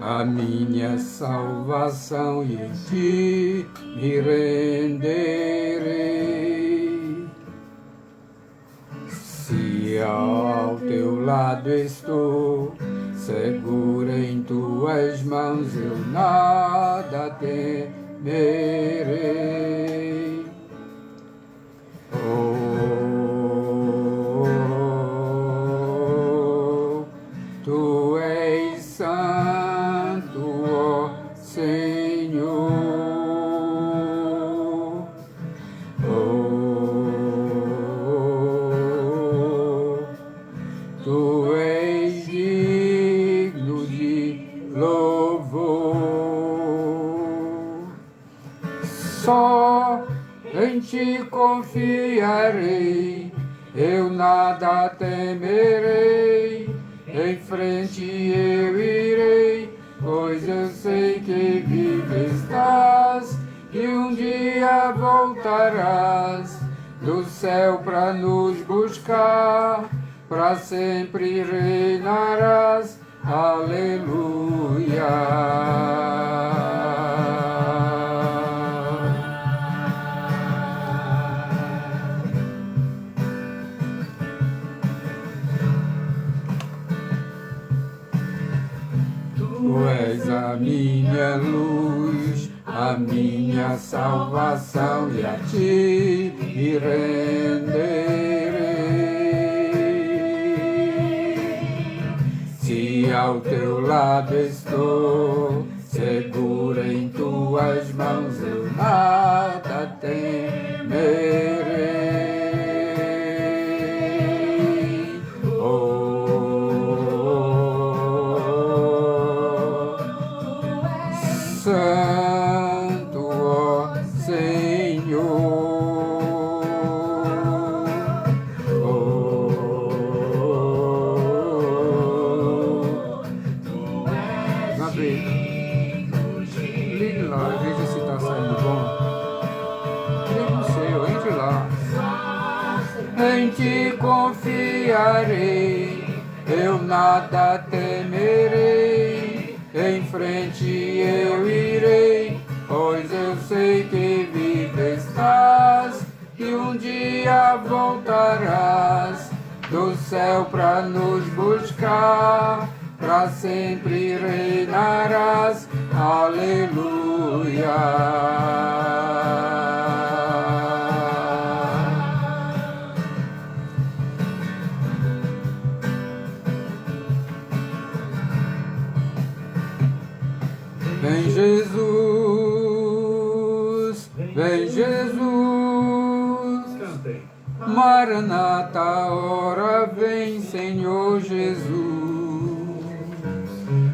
a minha salvação e em ti me renderei. Se ao teu lado estou, seguro em tuas mãos, eu nada temerei. Oh, tu és santo, ó Senhor. Oh, tu és digno de louvor. Só em ti confiarei, eu nada temerei. Em frente eu irei, pois eu sei que vive estás, e um dia voltarás do céu para nos buscar, para sempre reinarás. Aleluia. Tu és a minha luz, a minha salvação, e a ti me renderei. Se ao teu lado estou, seguro em tuas mãos, eu nada temerei. Santo, ó Senhor. Oh, uma vez, ligue lá, veja se está saindo bom. Ligue no seu, entre lá. Em ti confiarei, eu nada temerei. Em frente eu irei, pois eu sei que vive estás, e um dia voltarás do céu para nos buscar, para sempre reinarás. Aleluia. Vem Jesus, vem Jesus, Maranata, ora vem Senhor Jesus.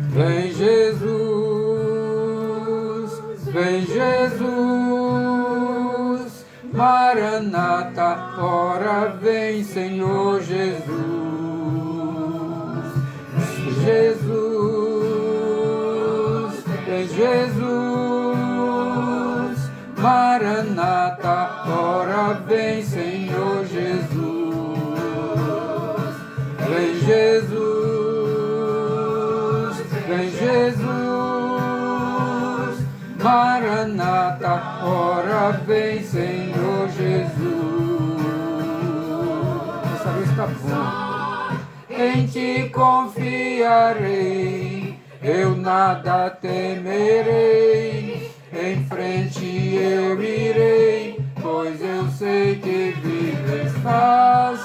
Vem Jesus, vem Jesus, Maranata, ora vem Senhor Jesus. Jesus, vem Jesus, Maranata, ora vem Senhor Jesus. Vem Jesus, vem Jesus, Maranata, ora vem Senhor Jesus. Essa vez está bom. Em ti confiarei, eu nada temerei. Em frente eu irei, pois eu sei que vive estás,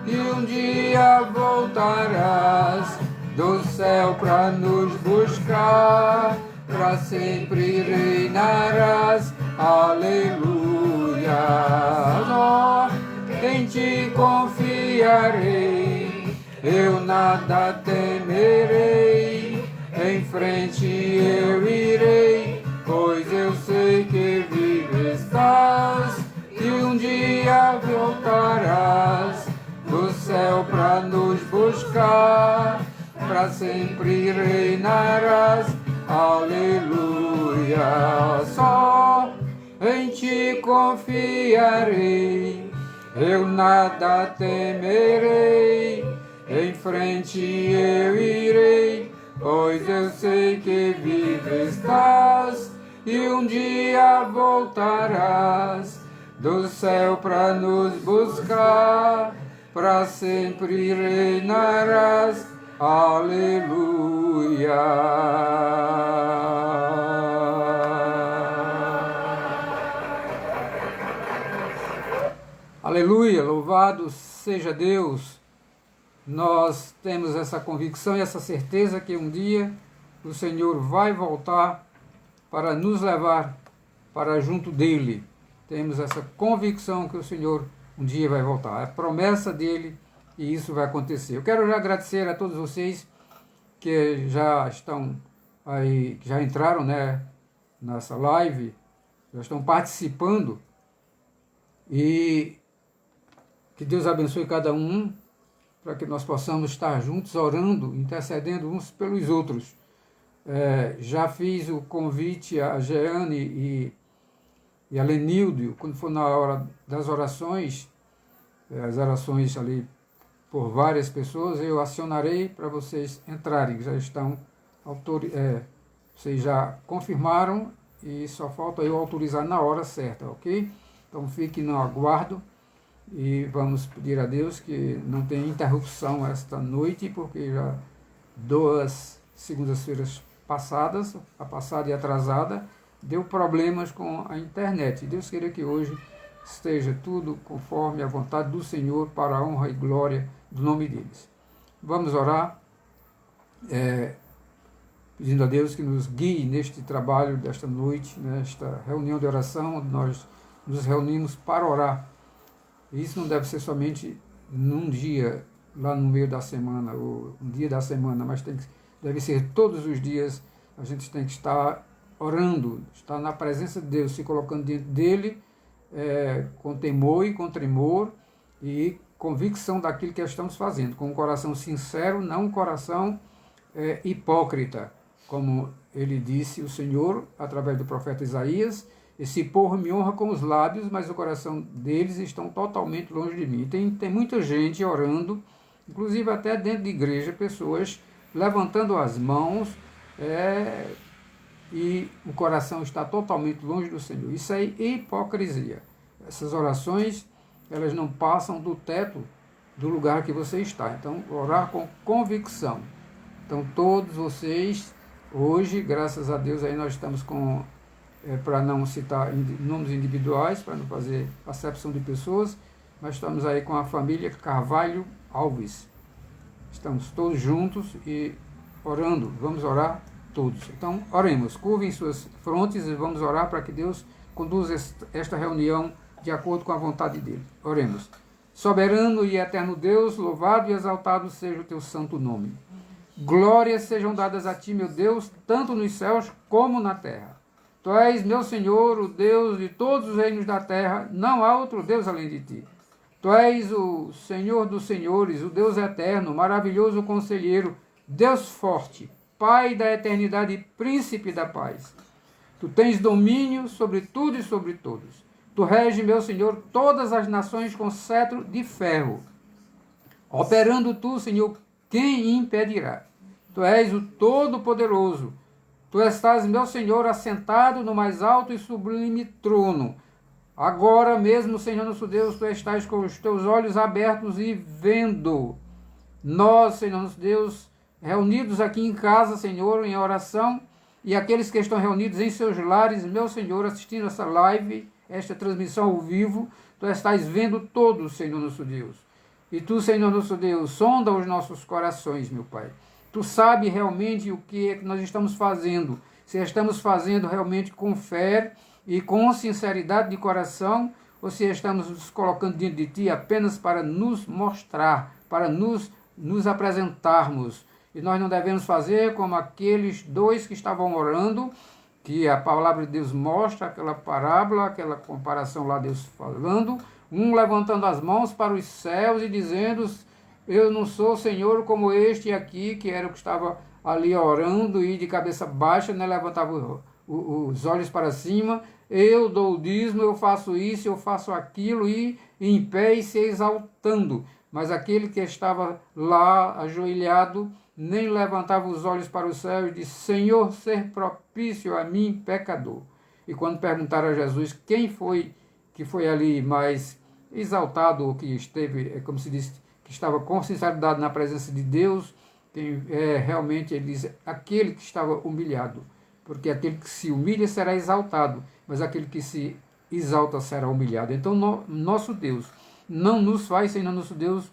e um dia voltarás do céu para nos buscar, para sempre reinarás. Aleluia. Oh, em ti confiarei, eu nada temerei. Em frente eu irei, pois eu sei que vive estás, e um dia voltarás do céu para nos buscar, para sempre reinarás. Aleluia. Só em ti confiarei, eu nada temerei. Em frente eu irei, pois eu sei que vivo estás e um dia voltarás do céu para nos buscar, para sempre reinarás. Aleluia. Aleluia, louvado seja Deus. Nós temos essa convicção e essa certeza que um dia o Senhor vai voltar para nos levar para junto dele. Temos essa convicção que o Senhor um dia vai voltar. É a promessa dele e isso vai acontecer. Eu quero já agradecer a todos vocês que já estão aí, que já entraram, né, nessa live, já estão participando, e que Deus abençoe cada um, para que nós possamos estar juntos orando, intercedendo uns pelos outros. Já fiz o convite a Jeane e a Lenildo, quando for na hora das orações, as orações ali por várias pessoas, eu acionarei para vocês entrarem. Já estão, vocês já confirmaram e só falta eu autorizar na hora certa, ok? Então fiquem no aguardo e vamos pedir a Deus que não tenha interrupção esta noite, porque já 2 segundas-feiras passadas, a passada e a atrasada, deu problemas com a internet. Deus queira que hoje esteja tudo conforme a vontade do Senhor, para a honra e glória do nome deles. Vamos orar, pedindo a Deus que nos guie neste trabalho desta noite, nesta reunião de oração, onde nós nos reunimos para orar. E isso não deve ser somente num dia, lá no meio da semana, ou um dia da semana, mas deve ser todos os dias. A gente tem que estar orando, estar na presença de Deus, se colocando diante dele, com temor e com tremor, e convicção daquilo que estamos fazendo, com um coração sincero, não um coração hipócrita, como ele disse, o Senhor, através do profeta Isaías: esse povo me honra com os lábios, mas o coração deles estão totalmente longe de mim. Tem muita gente orando, inclusive até dentro de igreja, pessoas levantando as mãos, e o coração está totalmente longe do Senhor. Isso é hipocrisia. Essas orações, elas não passam do teto do lugar que você está. Então, orar com convicção. Então, todos vocês, hoje, graças a Deus, aí nós estamos com, para não citar nomes individuais, para não fazer acepção de pessoas, mas estamos aí com a família Carvalho Alves. Estamos todos juntos e orando. Vamos orar todos. Então, oremos. Curvem suas frontes e vamos orar para que Deus conduza esta reunião de acordo com a vontade dele. Oremos. Soberano e eterno Deus, louvado e exaltado seja o teu santo nome. Glórias sejam dadas a ti, meu Deus, tanto nos céus como na terra. Tu és, meu Senhor, o Deus de todos os reinos da terra, não há outro Deus além de ti. Tu és o Senhor dos senhores, o Deus eterno, maravilhoso conselheiro, Deus forte, Pai da eternidade e príncipe da paz. Tu tens domínio sobre tudo e sobre todos. Tu rege, meu Senhor, todas as nações com cetro de ferro. Operando tu, Senhor, quem impedirá? Tu és o Todo-Poderoso. Tu estás, meu Senhor, assentado no mais alto e sublime trono. Agora mesmo, Senhor nosso Deus, tu estás com os teus olhos abertos e vendo. Nós, Senhor nosso Deus, reunidos aqui em casa, Senhor, em oração, e aqueles que estão reunidos em seus lares, meu Senhor, assistindo essa live, esta transmissão ao vivo, tu estás vendo todos, Senhor nosso Deus. E tu, Senhor nosso Deus, sonda os nossos corações, meu Pai. Tu sabe realmente o que é que nós estamos fazendo, se estamos fazendo realmente com fé e com sinceridade de coração, ou se estamos nos colocando diante de Ti apenas para nos mostrar, para nos apresentarmos. E nós não devemos fazer como aqueles dois que estavam orando, que a palavra de Deus mostra, aquela parábola, aquela comparação lá, Deus falando, um levantando as mãos para os céus e dizendo: eu não sou Senhor como este aqui, que era o que estava ali orando e de cabeça baixa, né, levantava os olhos para cima, eu dou o dízimo, eu faço isso, eu faço aquilo, e em pé e se exaltando. Mas aquele que estava lá ajoelhado, nem levantava os olhos para o céu e disse: Senhor, ser propício a mim, pecador. E quando perguntaram a Jesus quem foi que foi ali mais exaltado, ou que esteve, como se diz, que estava com sinceridade na presença de Deus, realmente ele diz: aquele que estava humilhado. Porque aquele que se humilha será exaltado, mas aquele que se exalta será humilhado. Então, nosso Deus não nos faz, Senhor nosso Deus,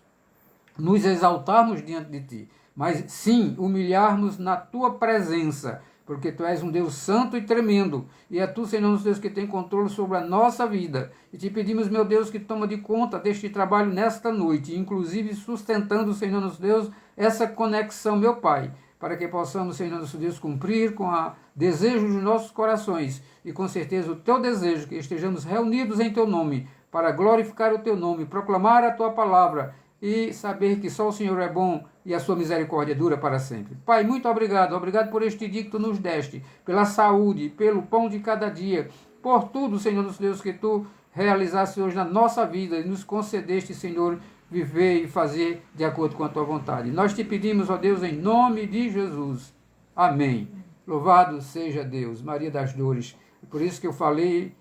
nos exaltarmos diante de Ti, mas sim humilharmos na Tua presença, porque Tu és um Deus santo e tremendo, e é Tu, Senhor nosso Deus, que tem controle sobre a nossa vida. E Te pedimos, meu Deus, que toma de conta deste trabalho nesta noite, inclusive sustentando, Senhor nosso Deus, essa conexão, meu Pai, para que possamos, Senhor nosso Deus, cumprir com o desejo dos nossos corações, e com certeza o Teu desejo, que estejamos reunidos em Teu nome, para glorificar o Teu nome, proclamar a Tua palavra, e saber que só o Senhor é bom e a sua misericórdia dura para sempre. Pai, muito obrigado. Obrigado por este dia que Tu nos deste, pela saúde, pelo pão de cada dia, por tudo, Senhor nosso Deus, que Tu realizaste hoje na nossa vida e nos concedeste, Senhor, viver e fazer de acordo com a Tua vontade. Nós Te pedimos, ó Deus, em nome de Jesus. Amém. Louvado seja Deus. Maria das Dores. Por isso que eu falei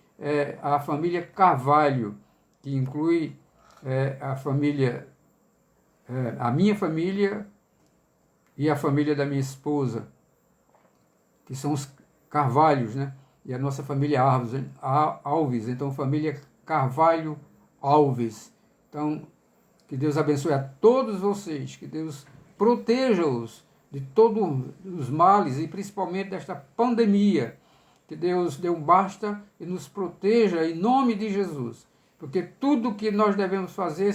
a família Carvalho, que inclui a família... a minha família e a família da minha esposa, que são os Carvalhos, né? E a nossa família Alves, então família Carvalho Alves. Então, que Deus abençoe a todos vocês, que Deus proteja-os de todos os males e principalmente desta pandemia. Que Deus dê um basta e nos proteja em nome de Jesus, porque tudo que nós devemos fazer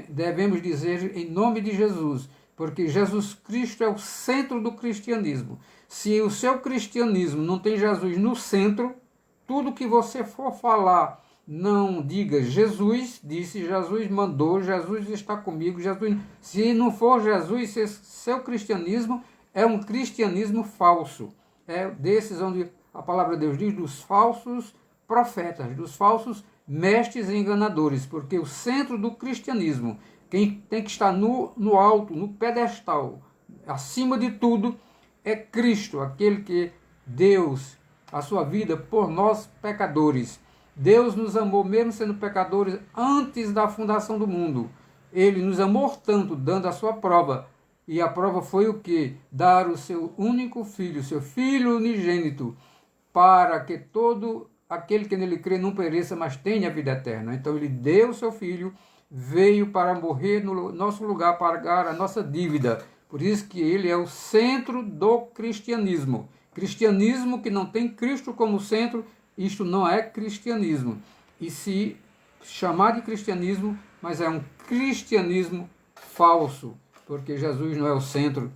devemos dizer em nome de Jesus, porque Jesus Cristo é o centro do cristianismo. Se o seu cristianismo não tem Jesus no centro, tudo que você for falar, não diga Jesus disse, Jesus mandou, Jesus está comigo, Jesus. Se não for Jesus, seu cristianismo é um cristianismo falso. É desses onde a palavra de Deus diz, dos falsos profetas, dos falsos mestres e enganadores, porque o centro do cristianismo, quem tem que estar no alto, no pedestal, acima de tudo, é Cristo, aquele que Deus, a sua vida por nós pecadores. Deus nos amou mesmo sendo pecadores antes da fundação do mundo. Ele nos amou tanto, dando a sua prova. E a prova foi o quê? Dar o seu único filho, seu filho unigênito, para que todo aquele que nele crê não pereça, mas tenha vida eterna. Então ele deu o seu filho, veio para morrer no nosso lugar, pagar a nossa dívida. Por isso que ele é o centro do cristianismo. Cristianismo que não tem Cristo como centro, isto não é cristianismo. E se chamar de cristianismo, mas é um cristianismo falso, porque Jesus não é o centro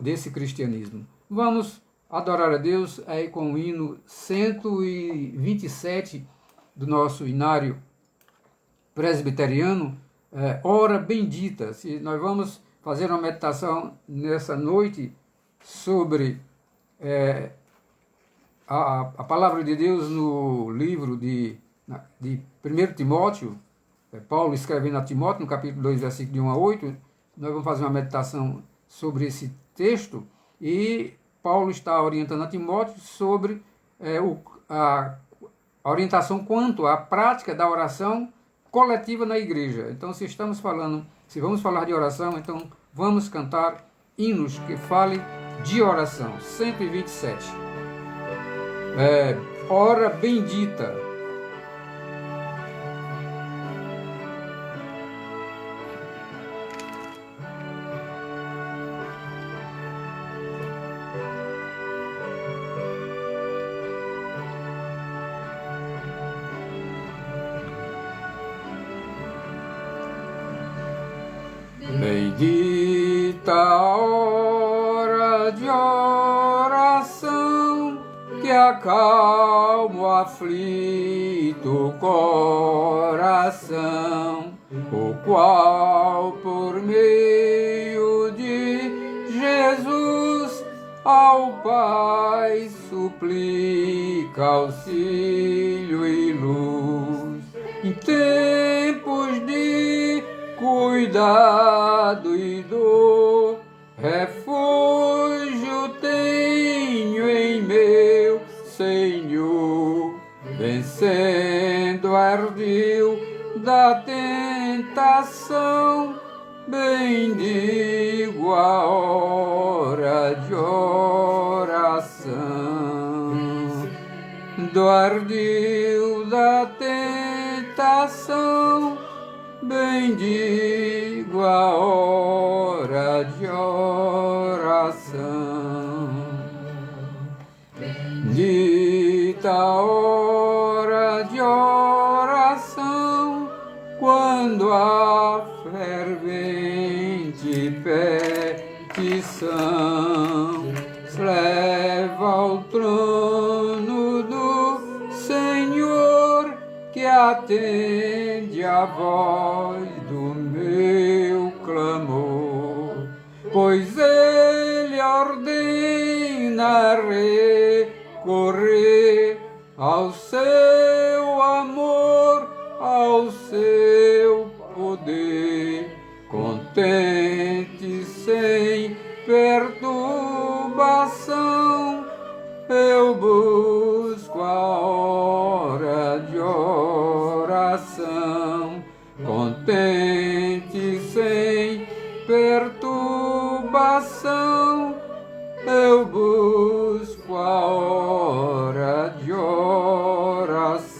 desse cristianismo. Vamos adorar a Deus aí com o hino 127 do nosso inário presbiteriano, Hora Bendita. Se nós vamos fazer uma meditação nessa noite sobre a palavra de Deus no livro de 1 Timóteo, Paulo escrevendo a Timóteo, no capítulo 2, versículo de 1 a 8, nós vamos fazer uma meditação sobre esse texto, e Paulo está orientando a Timóteo sobre a orientação quanto à prática da oração coletiva na igreja. Então, se vamos falar de oração, então vamos cantar hinos que falem de oração. 127. Hora Bendita. Bendita a hora de oração, que acalma o aflito coração, o qual por meio de Jesus ao Pai suplica auxílio e luz. Em tempos de cuidado e dor, refúgio tenho em meu Senhor, vencendo ardil da tentação, bendigo a hora de oração. Do ardil da tentação, bendigo a hora de oração. Dita a hora de oração, quando a fervente petição se leva ao trono do Senhor, que atende a voz do meu clamor, pois Ele ordena recorrer ao seu amor, ao seu poder, contente sem perturbação, eu busco a hora de oração, contente sem perturbação, eu busco a hora de oração.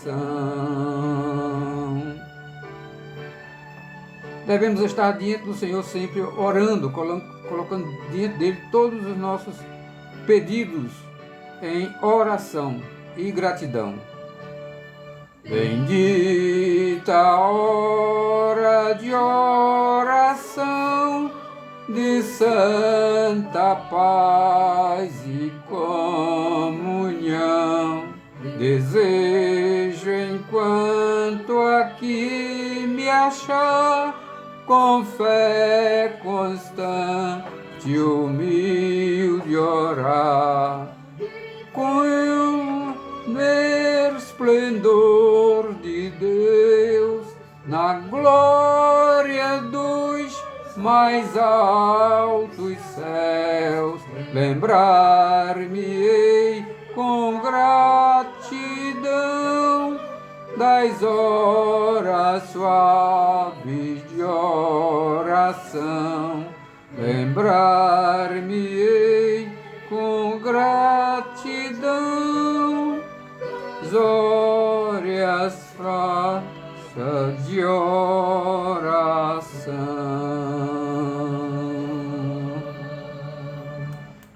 Devemos estar diante do Senhor sempre orando, colocando diante dele todos os nossos pedidos em oração e gratidão. Bendita a hora de oração, de santa paz e comunhão. Desejo, enquanto aqui me achar, com fé constante e humilde orar, com o esplendor de Deus, na glória dos mais altos céus, lembrar-me-ei com gratidão das horas suaves de oração, lembrar-me-ei com gratidão as horas francas de oração.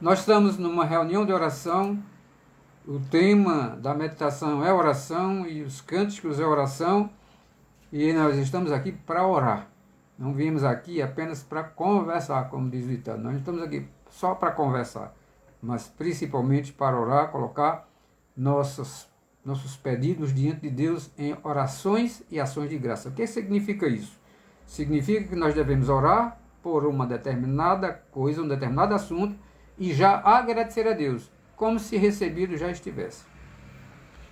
Nós estamos numa reunião de oração. O tema da meditação é oração e os cânticos é oração, e nós estamos aqui para orar. Não viemos aqui apenas para conversar, como diz o ditado. Nós estamos aqui só para conversar, mas principalmente para orar, colocar nossos pedidos diante de Deus em orações e ações de graça. O que significa isso? Significa que nós devemos orar por uma determinada coisa, um determinado assunto, e já agradecer a Deus, como se recebido já estivesse.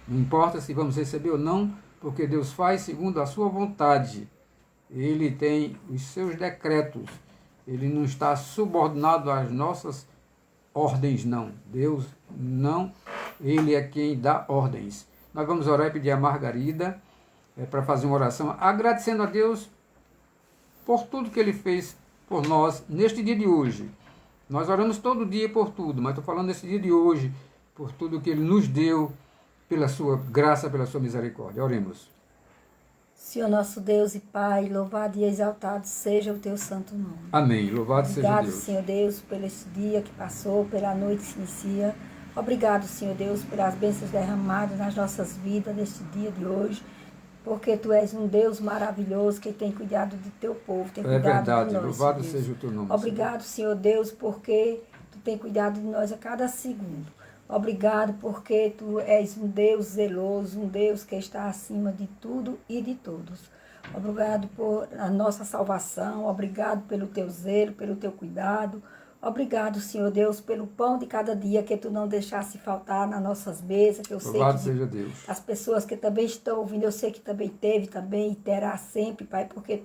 Não importa se vamos receber ou não, porque Deus faz segundo a sua vontade. Ele tem os seus decretos. Ele não está subordinado às nossas ordens, não. Deus não. Ele é quem dá ordens. Nós vamos orar e pedir a Margarida para fazer uma oração, agradecendo a Deus por tudo que Ele fez por nós neste dia de hoje. Nós oramos todo dia por tudo, mas estou falando desse dia de hoje, por tudo que Ele nos deu, pela sua graça, pela sua misericórdia. Oremos. Senhor nosso Deus e Pai, louvado e exaltado seja o Teu santo nome. Amém. Louvado seja Deus. Obrigado, Senhor Deus, pelo esse dia que passou, pela noite que se inicia. Obrigado, Senhor Deus, pelas bênçãos derramadas nas nossas vidas neste dia de hoje, porque Tu és um Deus maravilhoso que tem cuidado do Teu povo, tem cuidado de nós. Louvado seja o Teu nome. Obrigado, Senhor Deus, porque Tu tem cuidado de nós a cada segundo. Obrigado porque Tu és um Deus zeloso, um Deus que está acima de tudo e de todos. Obrigado por a nossa salvação, obrigado pelo Teu zelo, pelo Teu cuidado. Obrigado, Senhor Deus, pelo pão de cada dia que Tu não deixasse faltar nas nossas mesas. Que eu Louvado sei que seja Deus. As pessoas que também estão ouvindo, eu sei que também teve, também e terá sempre, Pai, porque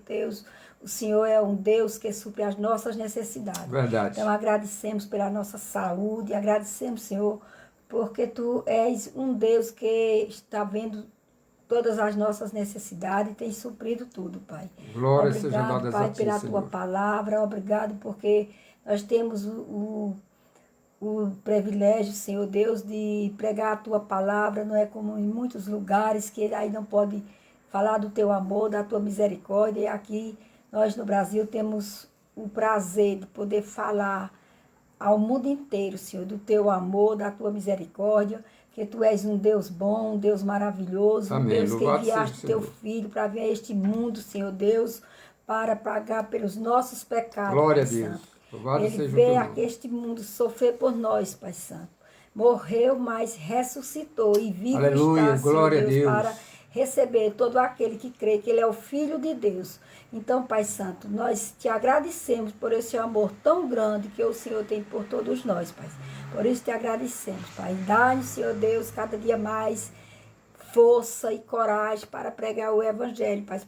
o Senhor é um Deus que supre as nossas necessidades. Verdade. Então agradecemos pela nossa saúde, agradecemos, Senhor, porque Tu és um Deus que está vendo todas as nossas necessidades e tem suprido tudo, Pai. Glória seja Obrigado, dada a Pai, Ti, pela Senhor. Tua palavra. Obrigado porque nós temos o privilégio, Senhor Deus, de pregar a Tua palavra. Não é como em muitos lugares que aí não pode falar do Teu amor, da Tua misericórdia. E aqui nós no Brasil temos o prazer de poder falar ao mundo inteiro, Senhor, do Teu amor, da Tua misericórdia, que Tu és um Deus bom, um Deus maravilhoso, Amém. um Deus que Louvado enviaste seja o Teu Senhor. Filho para vir a este mundo, Senhor Deus, para pagar pelos nossos pecados, Glória a Pai Deus. Santo. Louvado Ele seja o veio Teu a nome. este mundo sofrer por nós, Pai Santo. Morreu, mas ressuscitou e vivo Aleluia, está, glória a Senhor Deus, Deus. para receber todo aquele que crê que Ele é o Filho de Deus. Então, Pai Santo, nós te agradecemos por esse amor tão grande que o Senhor tem por todos nós, Pai. Por isso te agradecemos, Pai. Dá-nos, Senhor Deus, cada dia mais força e coragem para pregar o Evangelho, Pai,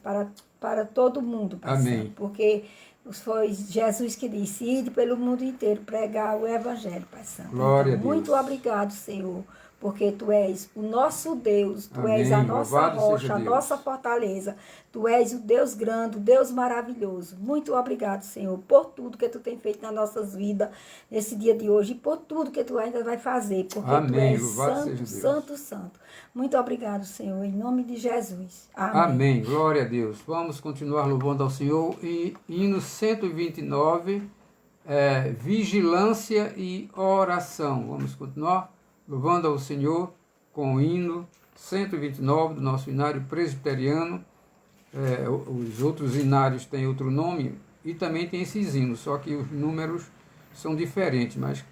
para todo mundo, Pai Amém. Santo. Porque foi Jesus que disse, ide pelo mundo inteiro pregar o Evangelho, Pai Santo. Glória Então, a Deus. muito obrigado, Senhor, porque Tu és o nosso Deus, Tu és a Amém. nossa Louvado seja rocha, a Deus. nossa fortaleza, Tu és o Deus grande, o Deus maravilhoso. Muito obrigado, Senhor, por tudo que Tu tem feito nas nossas vidas nesse dia de hoje e por tudo que Tu ainda vai fazer, porque Tu Amém. és Louvado seja santo, Deus. santo, santo. Muito obrigado, Senhor, em nome de Jesus. Amém. Amém. Glória a Deus. Vamos continuar louvando ao Senhor. E hino 129, vigilância e oração. Vamos continuar louvando ao Senhor com o hino 129 do nosso hinário presbiteriano. Os outros hinários têm outro nome e também tem esses hinos, só que os números são diferentes, mas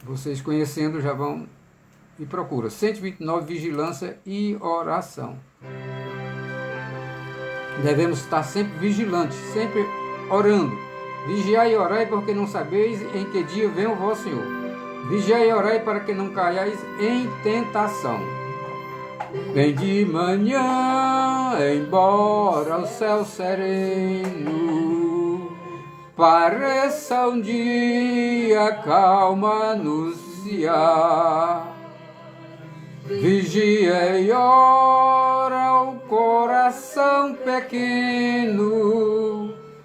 vocês conhecendo já vão e procura. 129, vigilância e oração. Devemos estar sempre vigilantes, sempre orando. Vigiai e orai, porque não sabeis em que dia vem o vosso Senhor. Vigiai e orai, para que não caiais em tentação. Vem de manhã, embora o céu sereno pareça um dia calma anunciar. Vigia e ora o coração pequeno,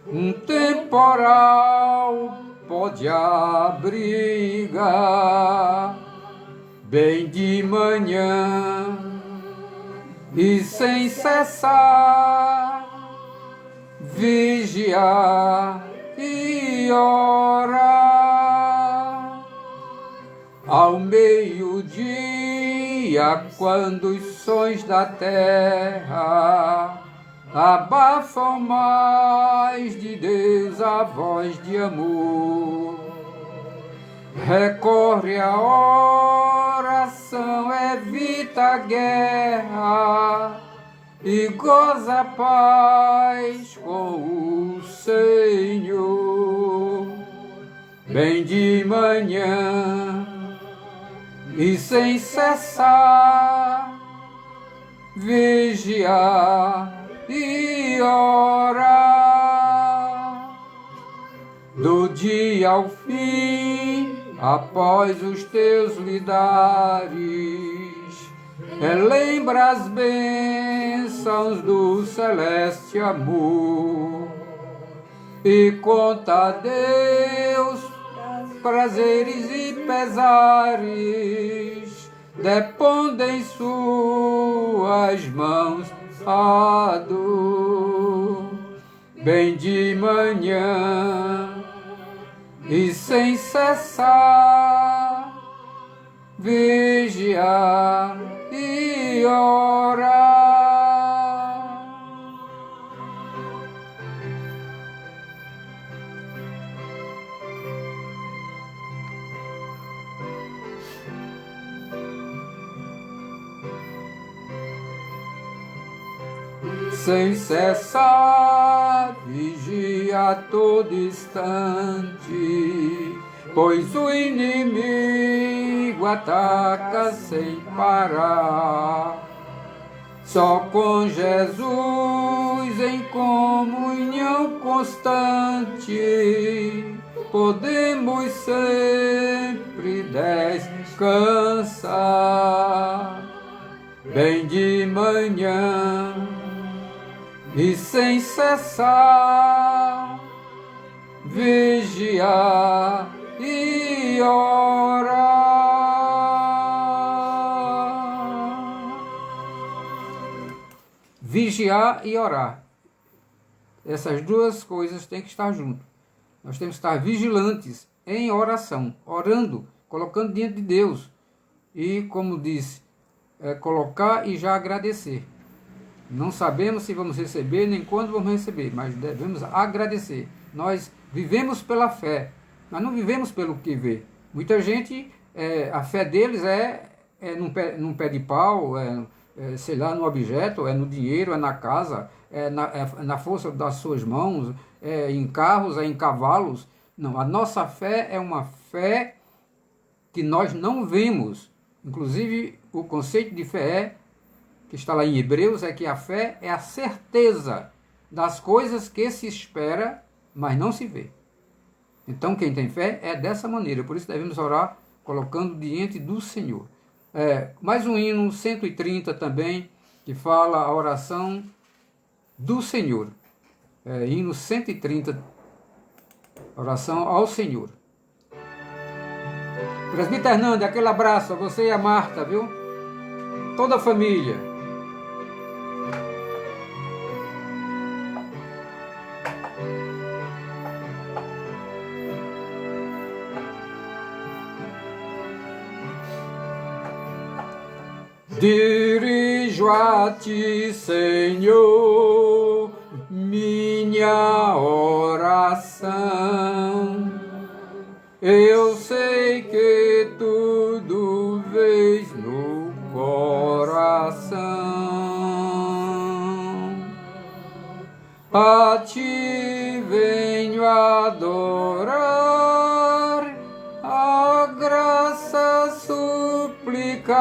um temporal pode abrigar. Bem de manhã e sem cessar, vigiar e orar. Ao meio-dia, quando os sons da terra abafam mais de Deus a voz de amor, recorre à oração, evita a guerra e goza a paz com o Senhor. Bem de manhã e sem cessar, vigiar e orar. Do dia ao fim, após os teus lidares, relembra as bênçãos do celeste amor e conta a Deus prazeres e pesares, depondo em suas mãos a dor. Bem de manhã e sem cessar, vigiar e orar. Sem cessar, vigia a todo instante, pois o inimigo ataca sem parar. Só com Jesus em comunhão constante, podemos sempre descansar, bem de manhã e sem cessar, vigiar e orar. Vigiar e orar. Essas duas coisas têm que estar juntas. Nós temos que estar vigilantes em oração, orando, colocando diante de Deus. E, como disse, colocar e já agradecer. Não sabemos se vamos receber nem quando vamos receber, mas devemos agradecer. Nós vivemos pela fé, nós não vivemos pelo que vê. Muita gente, a fé deles é num pé de pau, sei lá, no objeto, é no dinheiro, é na casa, é na força das suas mãos, é em carros, é em cavalos. Não, a nossa fé é uma fé que nós não vemos. Inclusive, o conceito de fé que está lá em Hebreus é que a fé é a certeza das coisas que se espera, mas não se vê. Então, quem tem fé é dessa maneira. Por isso devemos orar colocando diante do Senhor. Mais um hino 130 também, que fala a oração do Senhor. Hino 130, oração ao Senhor. Presbítero Hernando, aquele abraço a você e a Marta, viu? Toda a família. Dirijo a ti, Senhor, minha oração. Eu sei que tudo vês no coração. A ti venho adorar, a graça suplicar,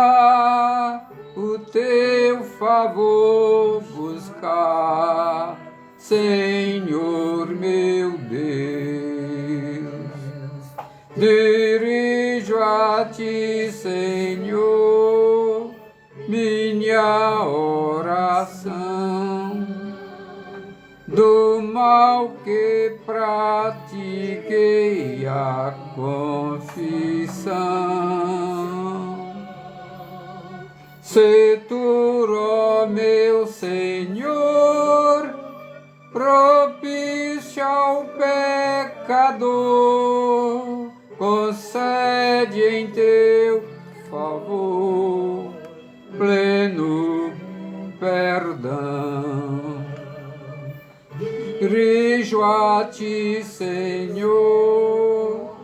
o teu favor buscar, Senhor meu Deus. Dirijo a ti, Senhor, minha oração. Do mal que pratiquei a confissão, se tu, ó meu Senhor, propício ao pecador, concede em teu favor pleno perdão. Dirijo a ti, Senhor,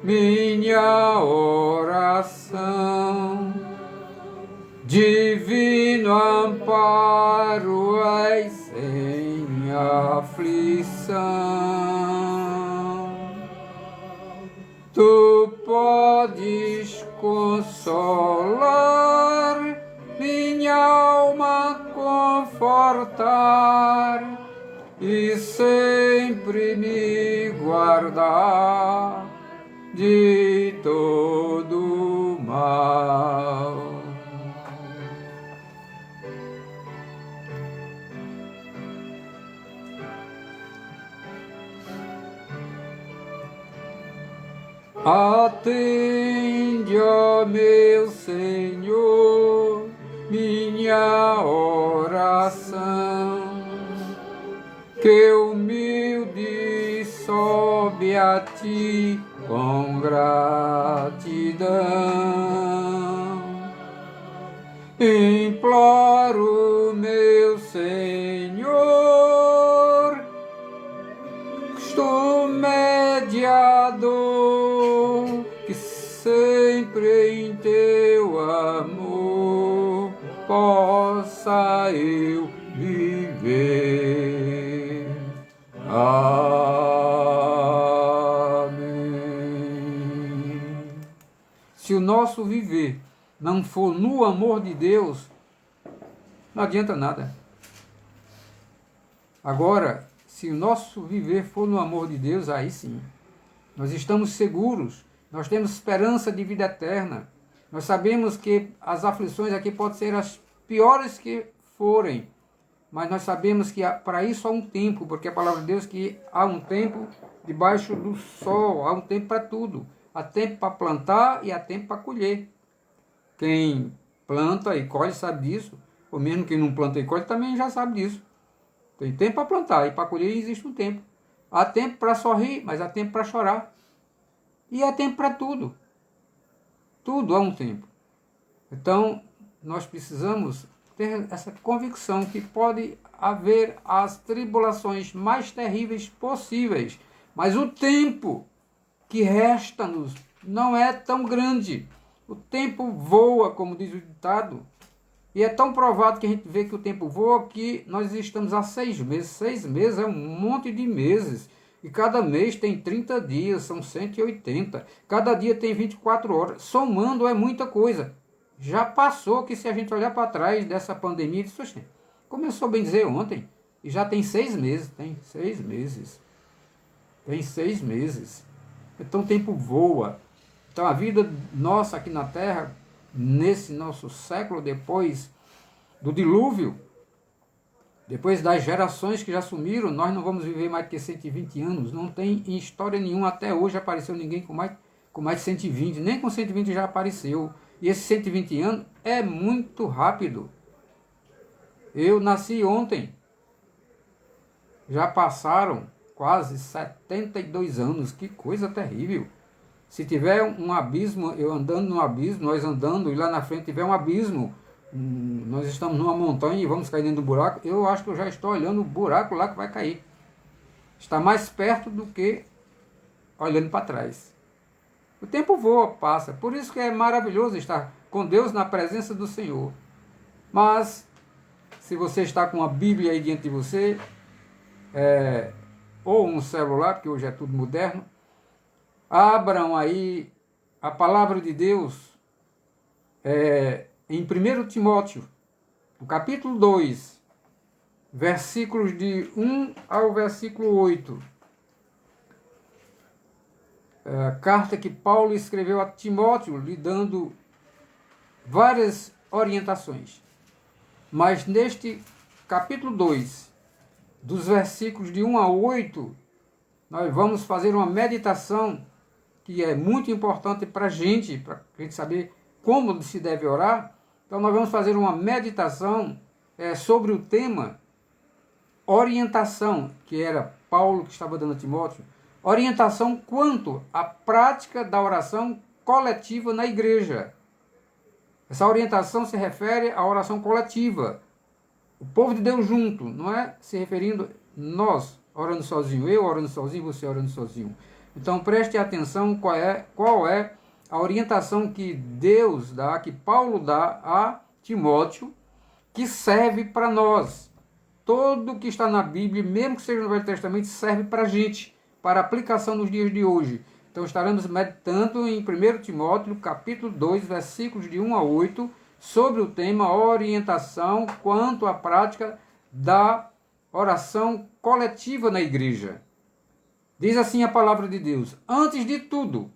minha oração. Divino amparo és em aflição. Tu podes consolar, minha alma confortar e sempre me guardar de todo mal. Atende, ó meu Senhor, minha oração, que humilde sobe a ti com gratidão. Imploro, meu Senhor, tu mediador, que sempre em teu amor possa eu viver. Amém. Se o nosso viver não for no amor de Deus, não adianta nada. Agora, se o nosso viver for no amor de Deus, aí sim, nós estamos seguros, nós temos esperança de vida eterna. Nós sabemos que as aflições aqui podem ser as piores que forem, mas nós sabemos que para isso há um tempo, porque a palavra de Deus que há um tempo debaixo do sol, há um tempo para tudo. Há tempo para plantar e há tempo para colher. Quem planta e colhe sabe disso, ou mesmo quem não planta e colhe também já sabe disso. Tem tempo para plantar e para colher existe um tempo. Há tempo para sorrir, mas há tempo para chorar. E há tempo para tudo. Tudo há um tempo. Então, nós precisamos ter essa convicção que pode haver as tribulações mais terríveis possíveis, mas o tempo que resta-nos não é tão grande. O tempo voa, como diz o ditado, e é tão provado que a gente vê que o tempo voa que nós estamos há 6 meses. 6 meses é um monte de meses. E cada mês tem 30 dias, são 180. Cada dia tem 24 horas. Somando é muita coisa. Já passou que se a gente olhar para trás dessa pandemia, começou bem dizer ontem, e já tem 6 meses. Tem 6 meses. Tem 6 meses. Então o tempo voa. Então a vida nossa aqui na Terra, nesse nosso século depois do dilúvio, depois das gerações que já sumiram, nós não vamos viver mais que 120 anos. Não tem em história nenhuma, até hoje apareceu ninguém com mais de 120, nem com 120 já apareceu. E esses 120 anos é muito rápido. Eu nasci ontem. Já passaram quase 72 anos. Que coisa terrível. Se tiver um abismo, eu andando no abismo, nós andando, e lá na frente tiver um abismo, nós estamos numa montanha e vamos cair dentro do buraco, eu acho que eu já estou olhando o buraco lá que vai cair. Está mais perto do que olhando para trás. O tempo voa, passa. Por isso que é maravilhoso estar com Deus na presença do Senhor. Mas, se você está com a Bíblia aí diante de você, ou um celular, porque hoje é tudo moderno, abram aí a palavra de Deus em 1 Timóteo, no capítulo 2, versículos de 1 ao versículo 8. Carta que Paulo escreveu a Timóteo, lhe dando várias orientações. Mas neste capítulo 2, dos versículos de 1 a 8, nós vamos fazer uma meditação que é muito importante para a gente saber como se deve orar. Então nós vamos fazer uma meditação sobre o tema orientação, que era Paulo que estava dando a Timóteo, orientação quanto à prática da oração coletiva na igreja. Essa orientação se refere à oração coletiva. O povo de Deus junto, não é se referindo nós orando sozinho, eu orando sozinho, você orando sozinho. Então preste atenção qual é a orientação que Deus dá, que Paulo dá a Timóteo, que serve para nós. Tudo que está na Bíblia, mesmo que seja no Velho Testamento, serve para a gente, para aplicação nos dias de hoje. Então estaremos meditando em 1 Timóteo, capítulo 2, versículos de 1 a 8, sobre o tema orientação quanto à prática da oração coletiva na igreja. Diz assim a palavra de Deus: antes de tudo,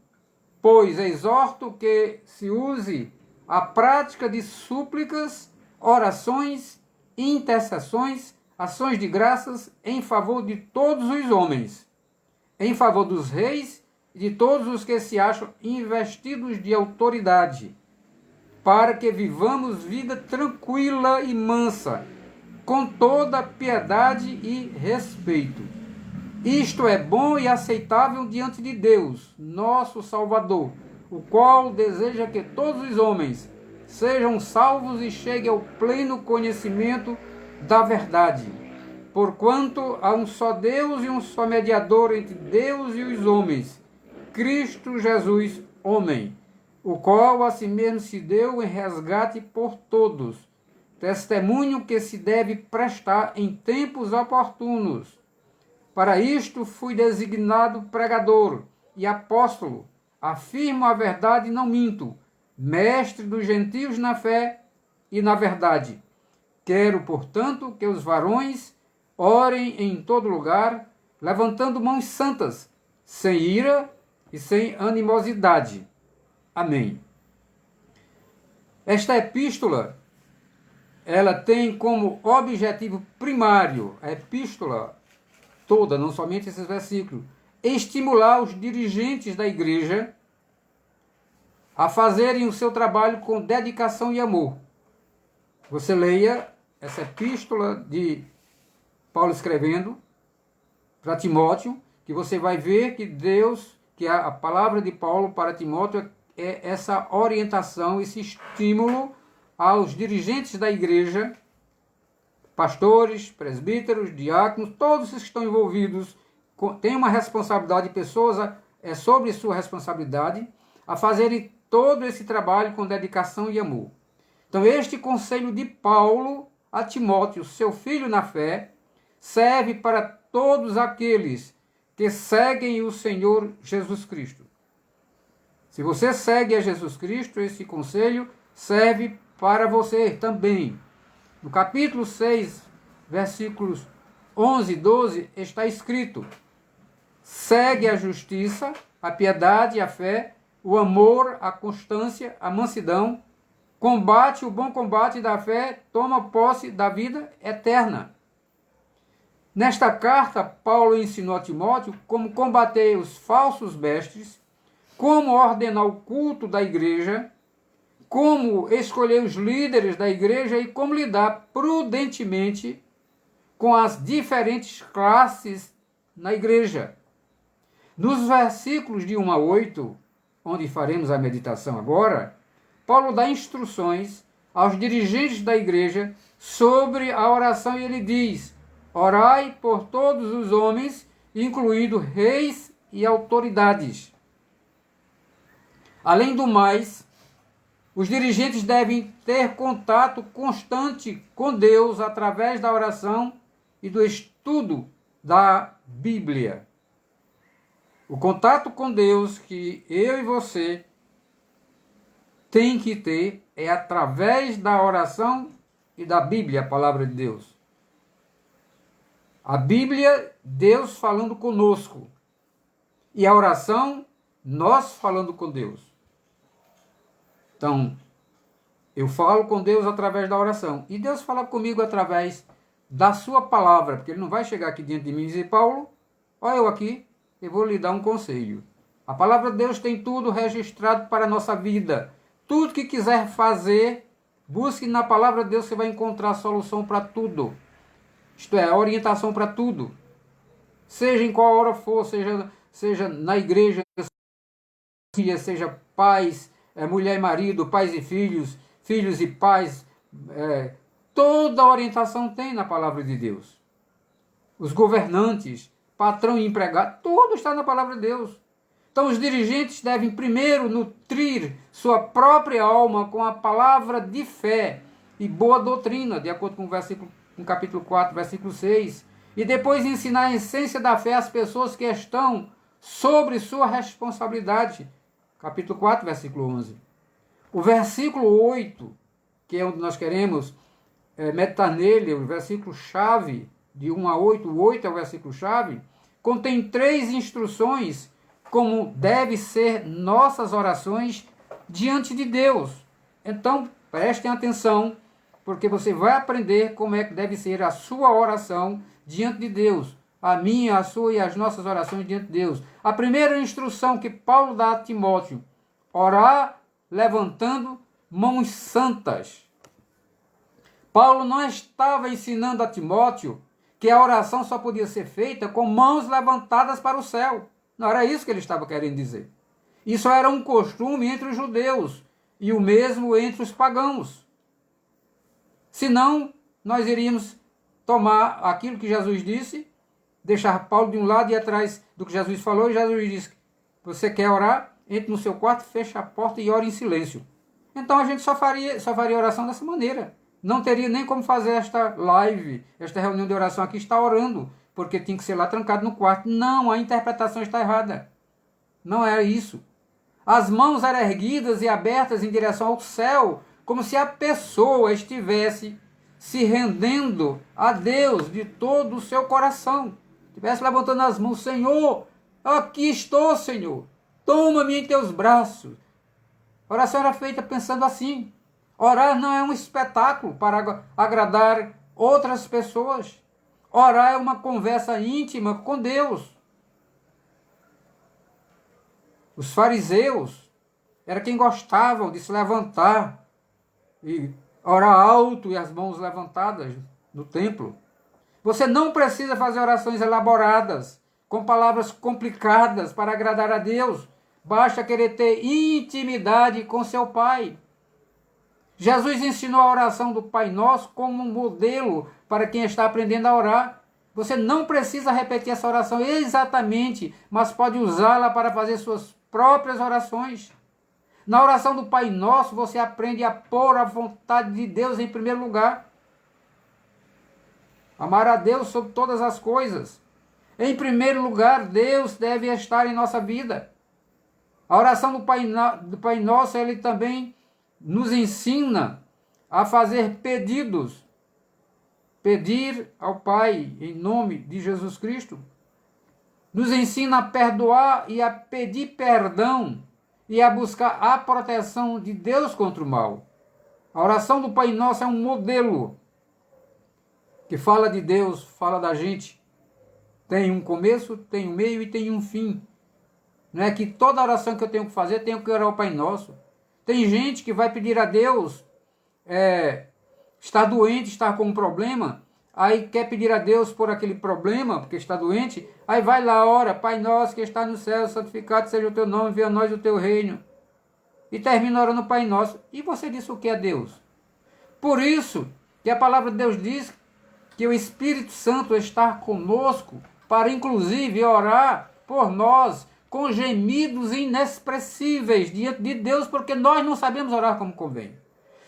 pois exorto que se use a prática de súplicas, orações, intercessões, ações de graças em favor de todos os homens, em favor dos reis e de todos os que se acham investidos de autoridade, para que vivamos vida tranquila e mansa, com toda piedade e respeito. Isto é bom e aceitável diante de Deus, nosso Salvador, o qual deseja que todos os homens sejam salvos e cheguem ao pleno conhecimento da verdade. Porquanto há um só Deus e um só mediador entre Deus e os homens, Cristo Jesus, homem, o qual a si mesmo se deu em resgate por todos, testemunho que se deve prestar em tempos oportunos. Para isto fui designado pregador e apóstolo, afirmo a verdade e não minto, mestre dos gentios na fé e na verdade. Quero, portanto, que os varões orem em todo lugar, levantando mãos santas, sem ira e sem animosidade. Amém. Esta epístola, ela tem como objetivo primário, a epístola toda, não somente esses versículos, estimular os dirigentes da igreja a fazerem o seu trabalho com dedicação e amor. Você leia essa epístola de Paulo escrevendo para Timóteo, que você vai ver que Deus, que a palavra de Paulo para Timóteo é essa orientação, esse estímulo aos dirigentes da igreja, pastores, presbíteros, diáconos, todos os que estão envolvidos, têm uma responsabilidade, pessoas sobre sua responsabilidade, a fazerem todo esse trabalho com dedicação e amor. Então, este conselho de Paulo a Timóteo, seu filho na fé, serve para todos aqueles que seguem o Senhor Jesus Cristo. Se você segue a Jesus Cristo, esse conselho serve para você também. No capítulo 6, versículos 11 e 12, está escrito: segue a justiça, a piedade, a fé, o amor, a constância, a mansidão, combate o bom combate da fé, toma posse da vida eterna. Nesta carta, Paulo ensinou a Timóteo como combater os falsos mestres, como ordenar o culto da igreja, como escolher os líderes da igreja e como lidar prudentemente com as diferentes classes na igreja. Nos versículos de 1 a 8, onde faremos a meditação agora, Paulo dá instruções aos dirigentes da igreja sobre a oração e ele diz: orai por todos os homens, incluindo reis e autoridades. Além do mais, os dirigentes devem ter contato constante com Deus através da oração e do estudo da Bíblia. O contato com Deus que eu e você tem que ter é através da oração e da Bíblia, a palavra de Deus. A Bíblia, Deus falando conosco. E a oração, nós falando com Deus. Então, eu falo com Deus através da oração. E Deus fala comigo através da sua palavra. Porque Ele não vai chegar aqui diante de mim e dizer: Paulo, olha eu aqui, eu vou lhe dar um conselho. A palavra de Deus tem tudo registrado para a nossa vida. Tudo que quiser fazer, busque na palavra de Deus, você vai encontrar a solução para tudo. Isto é, a orientação para tudo. Seja em qual hora for, seja na igreja, seja pais, mulher e marido, pais e filhos, filhos e pais, toda a orientação tem na palavra de Deus. Os governantes, patrão e empregado, tudo está na palavra de Deus. Então os dirigentes devem primeiro nutrir sua própria alma com a palavra de fé e boa doutrina, de acordo com o versículo, no capítulo 4, versículo 6, e depois ensinar a essência da fé às pessoas que estão sobre sua responsabilidade. Capítulo 4, versículo 11. O versículo 8, que é onde nós queremos meditar nele, o versículo-chave, de 1 a 8, o 8 é o versículo-chave, contém 3 instruções como deve ser nossas orações diante de Deus. Então, prestem atenção, porque você vai aprender como é que deve ser a sua oração diante de Deus. A minha, a sua e as nossas orações diante de Deus. A primeira instrução que Paulo dá a Timóteo: orar levantando mãos santas. Paulo não estava ensinando a Timóteo que a oração só podia ser feita com mãos levantadas para o céu. Não era isso que ele estava querendo dizer. Isso era um costume entre os judeus e o mesmo entre os pagãos. Senão, nós iríamos tomar aquilo que Jesus disse, deixar Paulo de um lado e ir atrás do que Jesus falou, e Jesus disse: você quer orar? Entre no seu quarto, feche a porta e ore em silêncio. Então a gente só faria oração dessa maneira. Não teria nem como fazer esta live, esta reunião de oração aqui, estar orando, porque tinha que ser lá trancado no quarto. Não, a interpretação está errada. Não é isso. As mãos eram erguidas e abertas em direção ao céu, como se a pessoa estivesse se rendendo a Deus de todo o seu coração. Estivesse levantando as mãos, Senhor, aqui estou, Senhor, toma-me em teus braços. A oração era feita pensando assim. Orar não é um espetáculo para agradar outras pessoas. Orar é uma conversa íntima com Deus. Os fariseus eram quem gostavam de se levantar e orar alto e as mãos levantadas no templo. Você não precisa fazer orações elaboradas, com palavras complicadas para agradar a Deus. Basta querer ter intimidade com seu Pai. Jesus ensinou a oração do Pai Nosso como um modelo para quem está aprendendo a orar. Você não precisa repetir essa oração exatamente, mas pode usá-la para fazer suas próprias orações. Na oração do Pai Nosso, você aprende a pôr a vontade de Deus em primeiro lugar. Amar a Deus sobre todas as coisas. Em primeiro lugar, Deus deve estar em nossa vida. A oração do Pai Nosso, ele também nos ensina a fazer pedidos. Pedir ao Pai em nome de Jesus Cristo. Nos ensina a perdoar e a pedir perdão e a buscar a proteção de Deus contra o mal. A oração do Pai Nosso é um modelo que fala de Deus, fala da gente. Tem um começo, tem um meio e tem um fim. Não é que toda oração que eu tenho que fazer, tenho que orar ao Pai Nosso. Tem gente que vai pedir a Deus, está doente, está com um problema, aí quer pedir a Deus por aquele problema, porque está doente, aí vai lá, ora, Pai Nosso que está no céu, santificado seja o teu nome, venha a nós o teu reino. E termina orando o Pai Nosso. E você disse o que é Deus? Por isso que a palavra de Deus diz que o Espírito Santo está conosco para inclusive orar por nós com gemidos inexpressíveis diante de Deus, porque nós não sabemos orar como convém.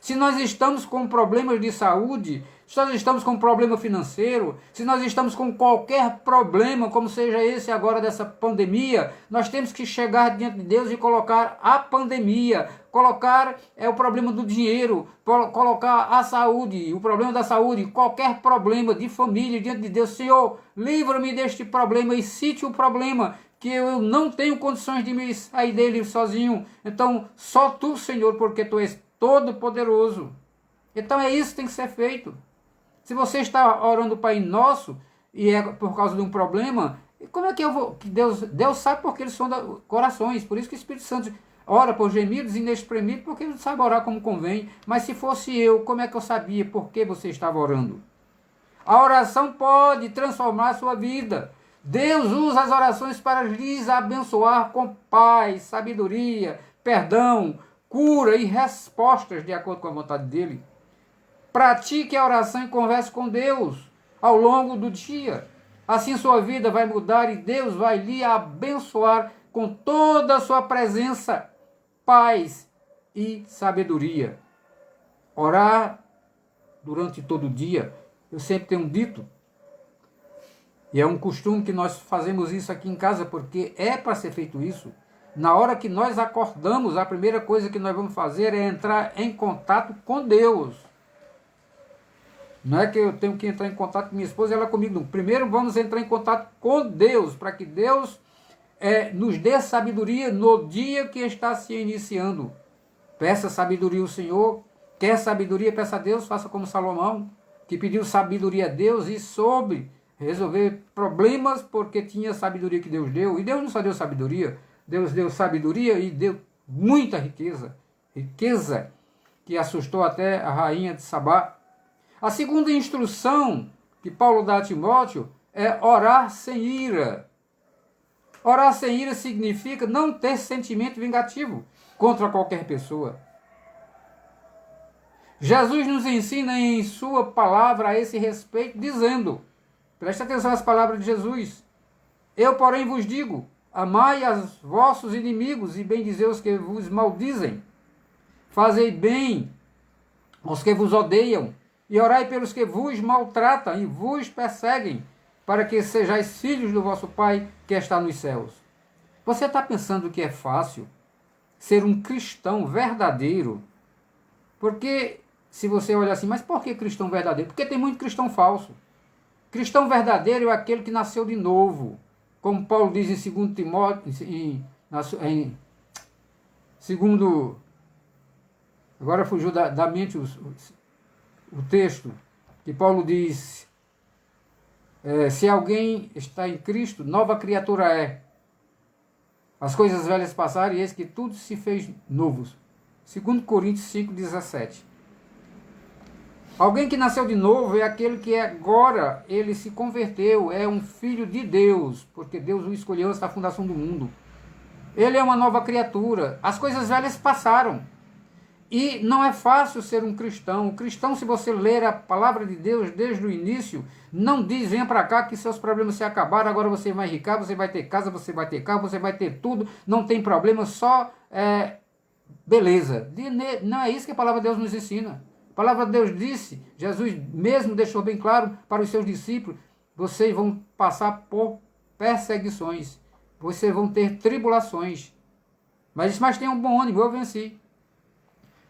Se nós estamos com problemas de saúde, se nós estamos com problema financeiro, se nós estamos com qualquer problema, como seja esse agora dessa pandemia, nós temos que chegar diante de Deus e colocar a pandemia, colocar o problema do dinheiro, colocar a saúde, o problema da saúde, qualquer problema de família diante de Deus. Senhor, livra-me deste problema e cite o problema, que eu não tenho condições de me sair dele sozinho. Então, só Tu, Senhor, porque Tu és todo-poderoso. Então é isso que tem que ser feito. Se você está orando o Pai Nosso e é por causa de um problema, como é que eu vou? Que Deus sabe porque Ele sonda corações. Por isso que o Espírito Santo ora por gemidos inexprimíveis, porque Ele sabe orar como convém. Mas se fosse eu, como é que eu sabia por que você estava orando? A oração pode transformar a sua vida. Deus usa as orações para lhes abençoar com paz, sabedoria, perdão, cura e respostas de acordo com a vontade dEle. Pratique a oração e converse com Deus ao longo do dia. Assim sua vida vai mudar e Deus vai lhe abençoar com toda a sua presença, paz e sabedoria. Orar durante todo o dia, eu sempre tenho dito, e é um costume que nós fazemos isso aqui em casa, porque é para ser feito isso. Na hora que nós acordamos, a primeira coisa que nós vamos fazer é entrar em contato com Deus. Não é que eu tenho que entrar em contato com minha esposa e ela comigo. Não. Primeiro vamos entrar em contato com Deus, para que Deus nos dê sabedoria no dia que está se iniciando. Peça sabedoria ao Senhor. Quer sabedoria? Peça a Deus. Faça como Salomão, que pediu sabedoria a Deus e soube resolver problemas porque tinha sabedoria que Deus deu. E Deus não só deu sabedoria, Deus deu sabedoria e deu muita riqueza. Riqueza que assustou até a rainha de Sabá. A segunda instrução que Paulo dá a Timóteo é orar sem ira. Orar sem ira significa não ter sentimento vingativo contra qualquer pessoa. Jesus nos ensina em sua palavra a esse respeito, dizendo, preste atenção às palavras de Jesus, eu, porém, vos digo, amai aos vossos inimigos e bendizei os que vos maldizem. Fazei bem aos que vos odeiam e orai pelos que vos maltratam e vos perseguem, para que sejais filhos do vosso Pai que está nos céus. Você está pensando que é fácil ser um cristão verdadeiro? Porque se você olhar assim, mas por que cristão verdadeiro? Porque tem muito cristão falso. Cristão verdadeiro é aquele que nasceu de novo. Como Paulo diz em 2 Timóteo, em segundo, agora fugiu da mente o texto, que Paulo diz, se alguém está em Cristo, nova criatura é. As coisas velhas passaram e eis que tudo se fez novos. 2 Coríntios 5,17. Alguém que nasceu de novo é aquele que agora ele se converteu, é um filho de Deus, porque Deus o escolheu antes da fundação do mundo. Ele é uma nova criatura. As coisas velhas passaram. E não é fácil ser um cristão. O cristão, se você ler a palavra de Deus desde o início, não diz, venha para cá que seus problemas se acabaram, agora você vai enricar, você vai ter casa, você vai ter carro, você vai ter tudo, não tem problema, só beleza. Não é isso que a palavra de Deus nos ensina. A palavra de Deus disse, Jesus mesmo deixou bem claro para os seus discípulos, vocês vão passar por perseguições, vocês vão ter tribulações. Mas tenham um bom ânimo, eu venci.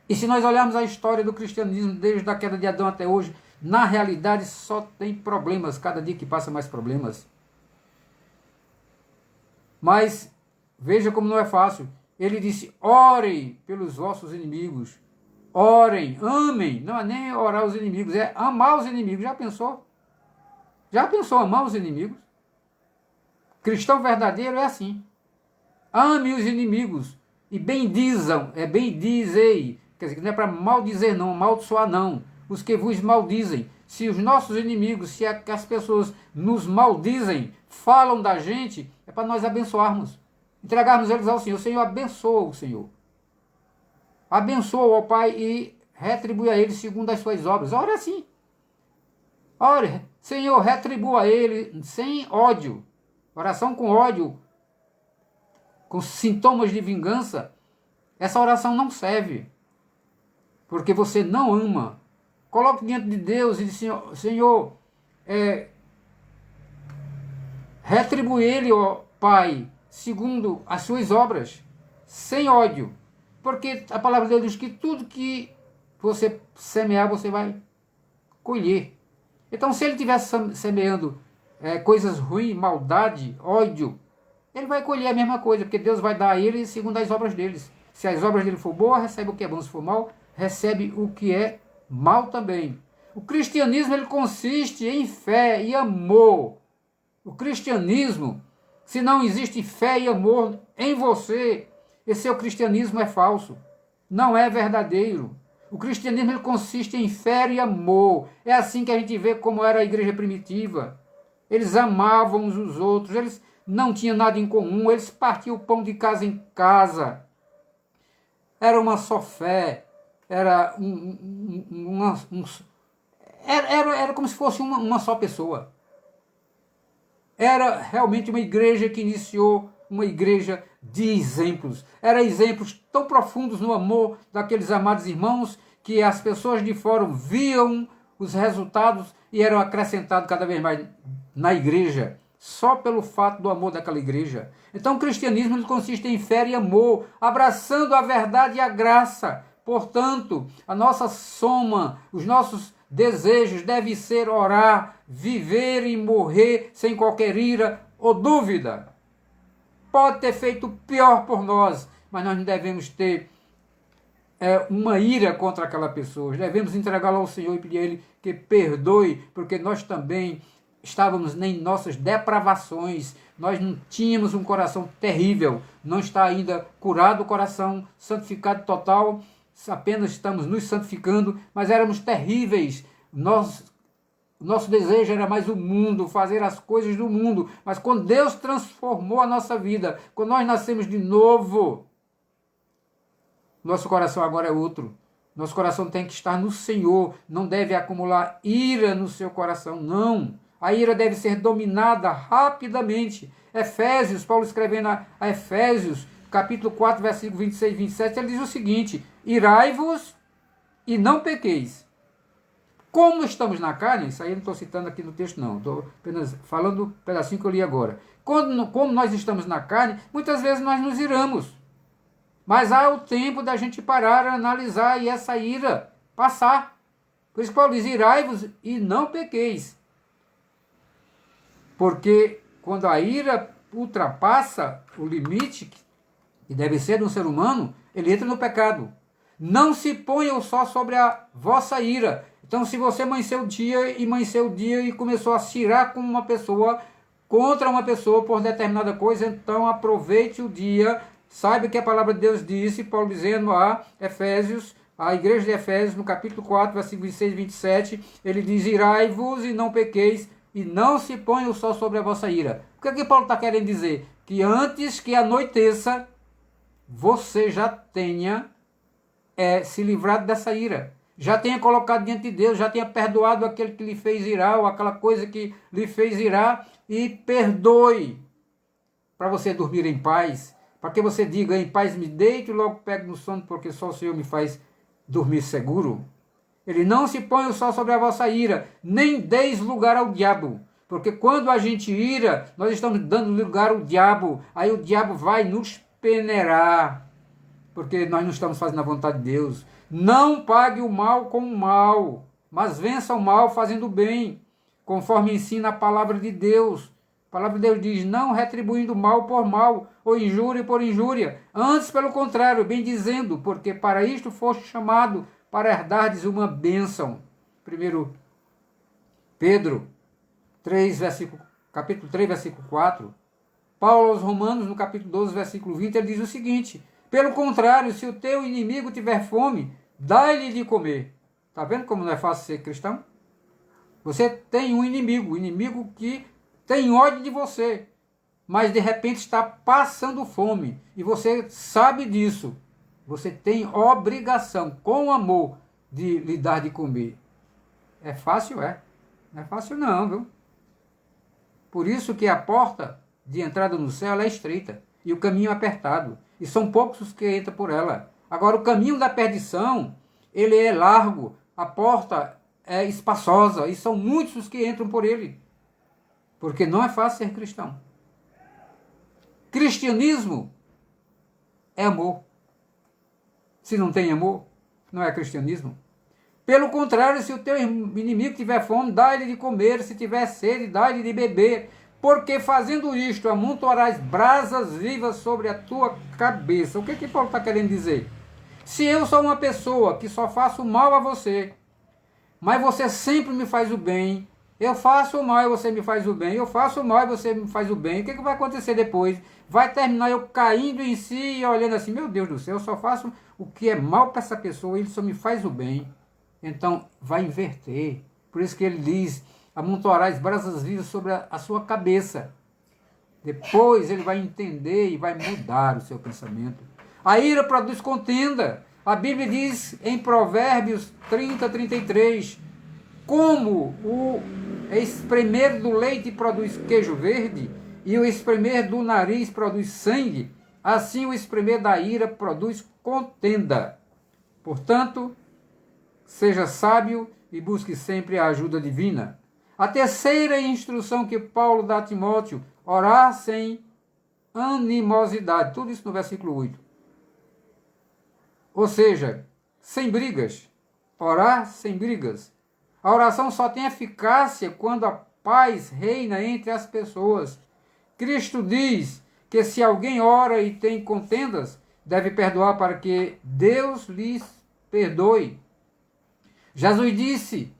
E se nós olharmos a história do cristianismo desde a queda de Adão até hoje, na realidade só tem problemas, cada dia que passa mais problemas. Mas veja como não é fácil. Ele disse, orem pelos vossos inimigos. Orem, amem. Não é nem orar os inimigos, é amar os inimigos. Já pensou? Já pensou amar os inimigos? Cristão verdadeiro é assim. Ame os inimigos e bendizam, bendizei. Quer dizer, que não é para maldizer não, amaldiçoar não. Os que vos maldizem. Se os nossos inimigos, se as pessoas nos maldizem, falam da gente, é para nós abençoarmos. Entregarmos eles ao Senhor. O Senhor abençoa o Senhor. Abençoa, ó Pai, e retribui a ele segundo as suas obras. Ore assim. Ore, Senhor, retribua a ele sem ódio. Oração com ódio, com sintomas de vingança, essa oração não serve. Porque você não ama. Coloque diante de Deus e diz, Senhor, retribui ele, ó Pai, segundo as suas obras, sem ódio. Porque a palavra de Deus diz que tudo que você semear, você vai colher. Então, se ele estiver semeando coisas ruins, maldade, ódio, ele vai colher a mesma coisa, porque Deus vai dar a ele segundo as obras deles. Se as obras dele for boas, recebe o que é bom. Se for mal, recebe o que é mal também. O cristianismo ele consiste em fé e amor. O cristianismo, se não existe fé e amor em você, esse seu cristianismo é falso, não é verdadeiro. O cristianismo ele consiste em fé e amor. É assim que a gente vê como era a igreja primitiva. Eles amavam uns os outros, eles não tinham nada em comum, eles partiam o pão de casa em casa. Era uma só fé, era era como se fosse uma só pessoa. Era realmente uma igreja que iniciou uma igreja de exemplos. Eram exemplos tão profundos no amor daqueles amados irmãos que as pessoas de fora viam os resultados e eram acrescentados cada vez mais na igreja, só pelo fato do amor daquela igreja. Então o cristianismo ele consiste em fé e amor, abraçando a verdade e a graça. Portanto, a nossa soma, os nossos desejos devem ser orar, viver e morrer sem qualquer ira ou dúvida. Pode ter feito pior por nós, mas nós não devemos ter uma ira contra aquela pessoa. Devemos entregá-la ao Senhor e pedir a Ele que perdoe, porque nós também estávamos em nossas depravações, nós não tínhamos um coração terrível, não está ainda curado o coração, santificado total, apenas estamos nos santificando, mas éramos terríveis. Nosso desejo era mais o mundo, fazer as coisas do mundo, mas quando Deus transformou a nossa vida, quando nós nascemos de novo, nosso coração agora é outro. Nosso coração tem que estar no Senhor, não deve acumular ira no seu coração, não. A ira deve ser dominada rapidamente. Efésios, Paulo escrevendo a Efésios, capítulo 4, versículo 26 e 27, ele diz o seguinte: irai-vos e não pequeis. Como estamos na carne, isso aí eu não estou citando aqui no texto não, estou apenas falando um pedacinho que eu li agora. Como nós estamos na carne, muitas vezes nós nos iramos. Mas há o tempo da gente parar, analisar, e essa ira passar. Por isso que Paulo diz, irai-vos e não pequeis. Porque quando a ira ultrapassa o limite que deve ser de um ser humano, ele entra no pecado. Não se ponham só sobre a vossa ira. Então, se você amanheceu o dia e começou a se irar com uma pessoa, contra uma pessoa por determinada coisa, então aproveite o dia, saiba que a palavra de Deus disse, Paulo dizendo a Efésios, a igreja de Efésios, no capítulo 4, versículo 26 e 27, ele diz, irai-vos e não pequeis, e não se ponham só sobre a vossa ira. O que é que Paulo está querendo dizer? Que antes que anoiteça, você já tenha se livrado dessa ira. Já tenha colocado diante de Deus, já tenha perdoado aquele que lhe fez irar, ou aquela coisa que lhe fez irar, e perdoe, para você dormir em paz, para que você diga, em paz me deito e logo pego no sono, porque só o Senhor me faz dormir seguro. Ele não se põe só sobre a vossa ira, nem deis lugar ao diabo, porque quando a gente ira, nós estamos dando lugar ao diabo, aí o diabo vai nos peneirar, porque nós não estamos fazendo a vontade de Deus. Não pague o mal com o mal, mas vença o mal fazendo o bem, conforme ensina a palavra de Deus. A palavra de Deus diz, não retribuindo mal por mal, ou injúria por injúria, antes pelo contrário, bem dizendo, porque para isto foste chamado, para herdardes uma bênção. 1 Pedro 3, capítulo 3, versículo 4. Paulo aos Romanos, no capítulo 12, versículo 20, ele diz o seguinte, pelo contrário, se o teu inimigo tiver fome, dá-lhe de comer. Está vendo como não é fácil ser cristão? Você tem um inimigo que tem ódio de você, mas de repente está passando fome, e você sabe disso. Você tem obrigação, com amor, de lhe dar de comer. É fácil? É. Não é fácil não, viu? Por isso que a porta de entrada no céu é estreita, e o caminho é apertado, e são poucos os que entram por ela. Agora, o caminho da perdição, ele é largo, a porta é espaçosa, e são muitos os que entram por ele, porque não é fácil ser cristão. Cristianismo é amor. Se não tem amor, não é cristianismo. Pelo contrário, se o teu inimigo tiver fome, dá-lhe de comer, se tiver sede, dá-lhe de beber, porque fazendo isto, amontoarás brasas vivas sobre a tua cabeça. O que Paulo está querendo dizer? Se eu sou uma pessoa que só faço mal a você, mas você sempre me faz o bem, eu faço o mal e você me faz o bem, eu faço o mal e você me faz o bem, o que vai acontecer depois? Vai terminar eu caindo em si e olhando assim, meu Deus do céu, eu só faço o que é mal para essa pessoa e ele só me faz o bem. Então, vai inverter. Por isso que ele diz, amontoarás brasas vivas sobre a sua cabeça. Depois ele vai entender e vai mudar o seu pensamento. A ira produz contenda. A Bíblia diz em Provérbios 30, 33, como o espremer do leite produz queijo verde e o espremer do nariz produz sangue, assim o espremer da ira produz contenda. Portanto, seja sábio e busque sempre a ajuda divina. A terceira instrução que Paulo dá a Timóteo, orar sem animosidade. Tudo isso no versículo 8. Ou seja, sem brigas. Orar sem brigas. A oração só tem eficácia quando a paz reina entre as pessoas. Cristo diz que se alguém ora e tem contendas, deve perdoar para que Deus lhes perdoe. Jesus disse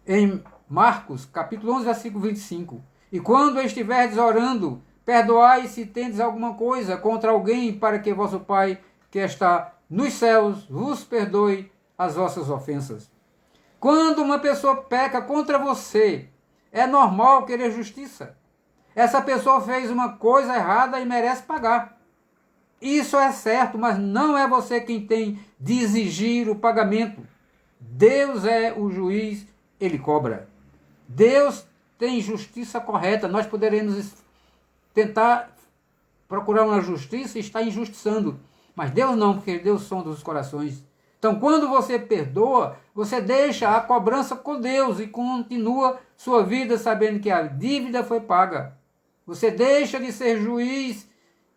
em Marcos, capítulo 11, versículo 25, e quando estiverdes orando, perdoai se tendes alguma coisa contra alguém, para que vosso Pai, que está nos céus, vos perdoe as vossas ofensas. Quando uma pessoa peca contra você, é normal querer justiça. Essa pessoa fez uma coisa errada e merece pagar. Isso é certo, mas não é você quem tem de exigir o pagamento. Deus é o juiz, ele cobra. Deus tem justiça correta. Nós poderemos tentar procurar uma justiça e estar injustiçando. Mas Deus não, porque Deus sonda os corações. Então, quando você perdoa, você deixa a cobrança com Deus e continua sua vida sabendo que a dívida foi paga. Você deixa de ser juiz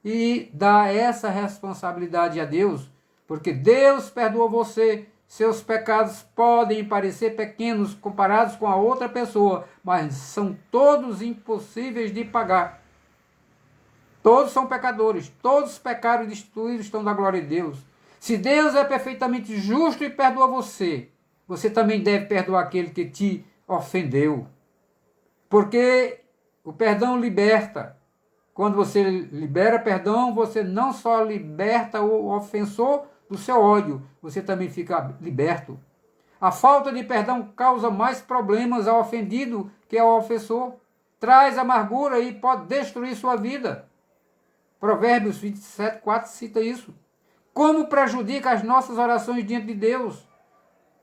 e dá essa responsabilidade a Deus, porque Deus perdoou você Seus pecados podem parecer pequenos comparados com a outra pessoa, mas são todos impossíveis de pagar. Todos são pecadores, todos pecaram e destruídos estão da glória de Deus. Se Deus é perfeitamente justo e perdoa você, você também deve perdoar aquele que te ofendeu. Porque o perdão liberta. Quando você libera perdão, você não só liberta o ofensor do seu ódio, você também fica liberto. A falta de perdão causa mais problemas ao ofendido que ao ofensor. Traz amargura e pode destruir sua vida. Provérbios 27:4 cita isso. Como prejudica as nossas orações diante de Deus?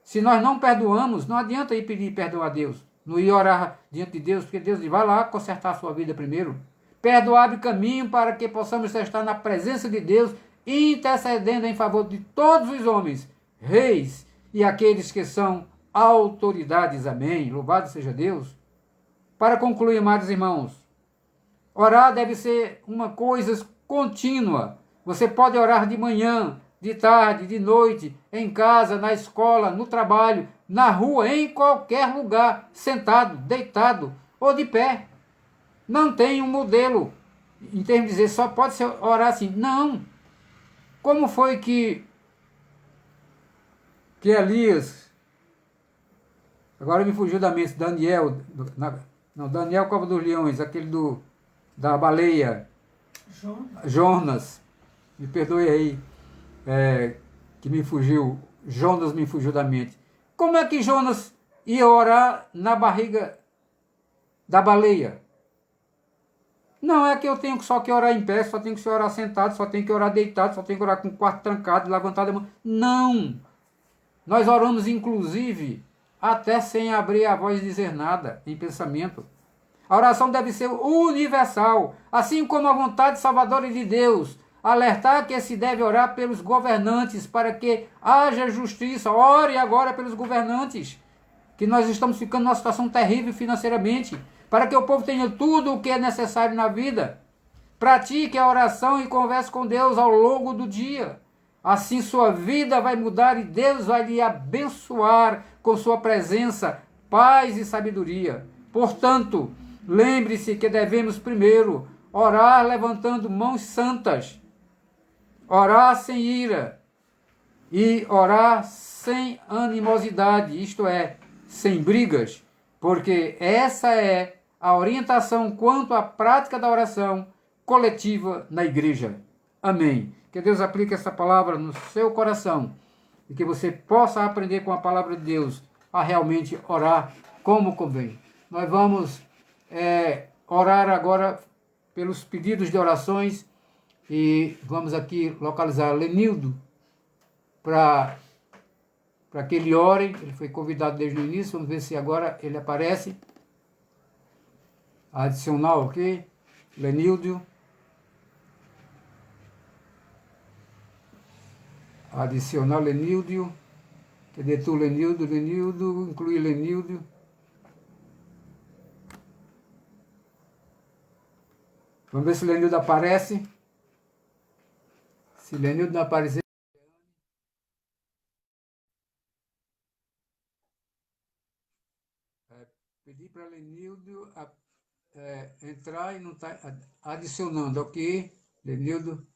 Se nós não perdoamos, não adianta ir pedir perdão a Deus. Não ir orar diante de Deus, porque Deus diz, vai lá consertar a sua vida primeiro. Perdoar abre caminho para que possamos estar na presença de Deus, intercedendo em favor de todos os homens, reis e aqueles que são autoridades. Amém. Louvado seja Deus. Para concluir, amados irmãos, orar deve ser uma coisa contínua. Você pode orar de manhã, de tarde, de noite, em casa, na escola, no trabalho, na rua, em qualquer lugar, sentado, deitado ou de pé. Não tem um modelo em termos de dizer só pode ser orar assim. Não. Como foi que Elias, agora me fugiu da mente, Daniel, Daniel Cova dos Leões, aquele da baleia, Jonas, me perdoe aí, que me fugiu, Jonas me fugiu da mente. Como é que Jonas ia orar na barriga da baleia? Não é que eu tenho só que orar em pé, só tenho que orar sentado, só tenho que orar deitado, só tenho que orar com o quarto trancado, levantado a mão. Não! Nós oramos, inclusive, até sem abrir a voz e dizer nada, em pensamento. A oração deve ser universal, assim como a vontade salvadora de Deus. Alertar que se deve orar pelos governantes, para que haja justiça. Ore agora pelos governantes, que nós estamos ficando numa situação terrível financeiramente, para que o povo tenha tudo o que é necessário na vida. Pratique a oração e converse com Deus ao longo do dia. Assim sua vida vai mudar e Deus vai lhe abençoar com sua presença, paz e sabedoria. Portanto, lembre-se que devemos primeiro orar levantando mãos santas, orar sem ira e orar sem animosidade, isto é, sem brigas, porque essa é a orientação quanto à prática da oração coletiva na igreja. Amém. Que Deus aplique essa palavra no seu coração e que você possa aprender com a palavra de Deus a realmente orar como convém. Nós vamos orar agora pelos pedidos de orações e vamos aqui localizar Lenildo para que ele ore. Ele foi convidado desde o início, vamos ver se agora ele aparece. Adicional, ok? Lenildo. Adicionar Lenildo. Cadê tu, Lenildo? Lenildo, incluir Lenildo. Vamos ver se Lenildo aparece. Se Lenildo não aparecer, pedir para Lenildo entrar e não está adicionando, ok? Lenildo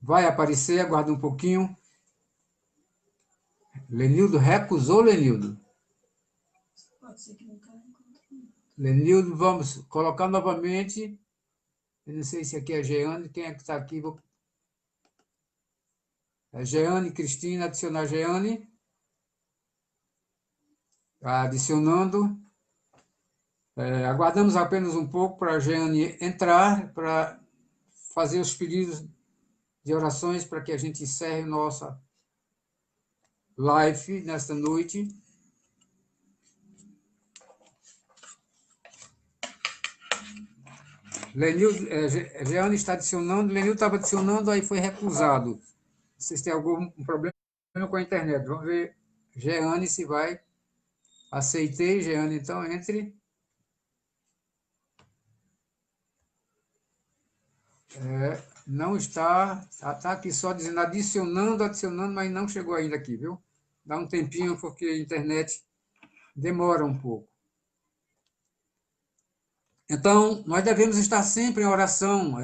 vai aparecer, aguarda um pouquinho. Lenildo recusou, Lenildo. Pode ser que não caia. Lenildo, vamos colocar novamente. Eu não sei se aqui é Jeane, quem é que está aqui? É Jeane, Cristina, adicionar Jeane. Adicionando. Aguardamos apenas um pouco para a Jeane entrar, para fazer os pedidos de orações, para que a gente encerre nossa live nesta noite. Lenildo, Jeane está adicionando, Lenildo estava adicionando, aí foi recusado. Vocês têm algum problema com a internet? Vamos ver, Jeane, se vai. Aceitei, Jeane, então entre. Não está aqui só dizendo adicionando, mas não chegou ainda aqui, viu? Dá um tempinho, porque a internet demora um pouco. Então, nós devemos estar sempre em oração,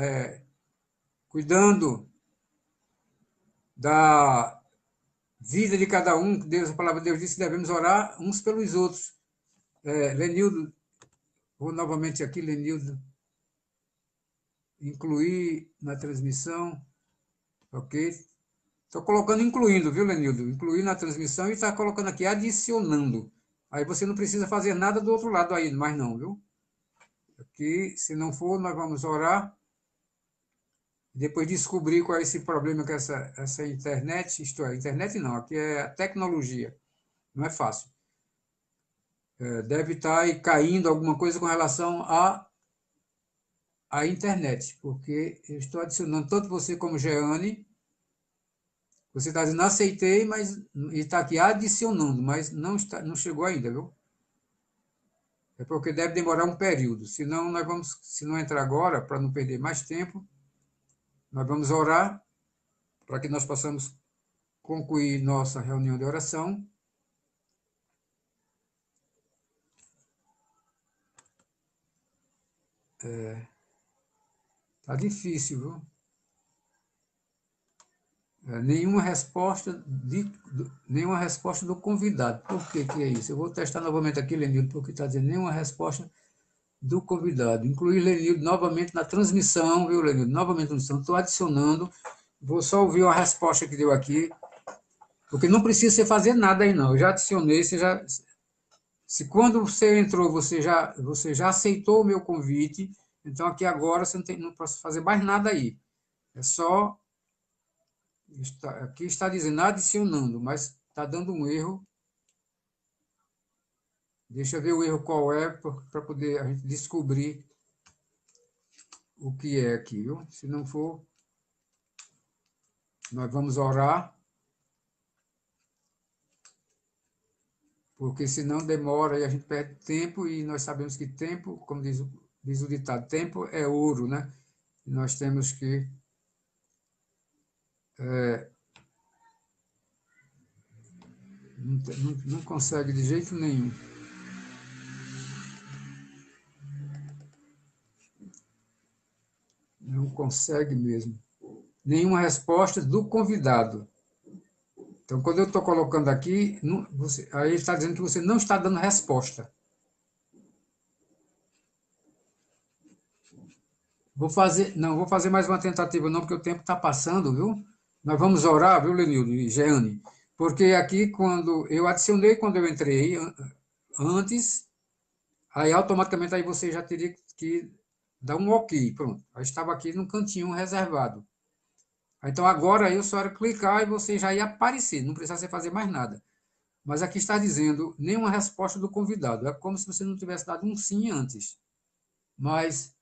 cuidando da vida de cada um. Deus, a palavra de Deus diz que devemos orar uns pelos outros. Lenildo, vou novamente aqui, Lenildo, incluir na transmissão, ok? Estou colocando incluindo, viu, Lenildo? Incluir na transmissão e está colocando aqui adicionando. Aí você não precisa fazer nada do outro lado aí, mas não, viu? Aqui, se não for, nós vamos orar. Depois descobrir qual é esse problema com essa internet, isto é, internet não, aqui é a tecnologia. Não é fácil. Deve estar aí caindo alguma coisa com relação à internet, porque eu estou adicionando tanto você como Jeane. Você está dizendo aceitei, mas está aqui adicionando, mas não chegou ainda, viu? É porque deve demorar um período. Senão, se não entrar agora, para não perder mais tempo, nós vamos orar para que nós possamos concluir nossa reunião de oração. Tá difícil, viu? Nenhuma resposta do convidado. Por que é isso? Eu vou testar novamente aqui, Lenildo, porque está dizendo nenhuma resposta do convidado. Incluir Lenildo novamente na transmissão, viu, Lenildo? Novamente na transmissão. Estou adicionando. Vou só ouvir a resposta que deu aqui, porque não precisa você fazer nada aí, não. Eu já adicionei, se quando você entrou, você já aceitou o meu convite, então aqui agora você não pode fazer mais nada aí. É só aqui está dizendo adicionando, mas está dando um erro. Deixa eu ver o erro qual é, para poder a gente descobrir o que é aqui, viu? Se não for, nós vamos orar, porque senão demora e a gente perde tempo, e nós sabemos que tempo, como diz o ditado, tempo é ouro, né? E nós temos que não consegue de jeito nenhum. Não consegue mesmo. Nenhuma resposta do convidado. Então, quando eu estou colocando aqui, aí ele está dizendo que você não está dando resposta. Vou fazer mais uma tentativa, não, porque o tempo está passando, viu? Nós vamos orar, viu, Lenildo e Jeane? Porque aqui, quando eu adicionei, quando eu entrei antes, aí automaticamente aí você já teria que dar um ok, pronto. Aí estava aqui no cantinho reservado. Então agora eu só era clicar e você já ia aparecer, não precisava você fazer mais nada. Mas aqui está dizendo nenhuma resposta do convidado. É como se você não tivesse dado um sim antes. Mas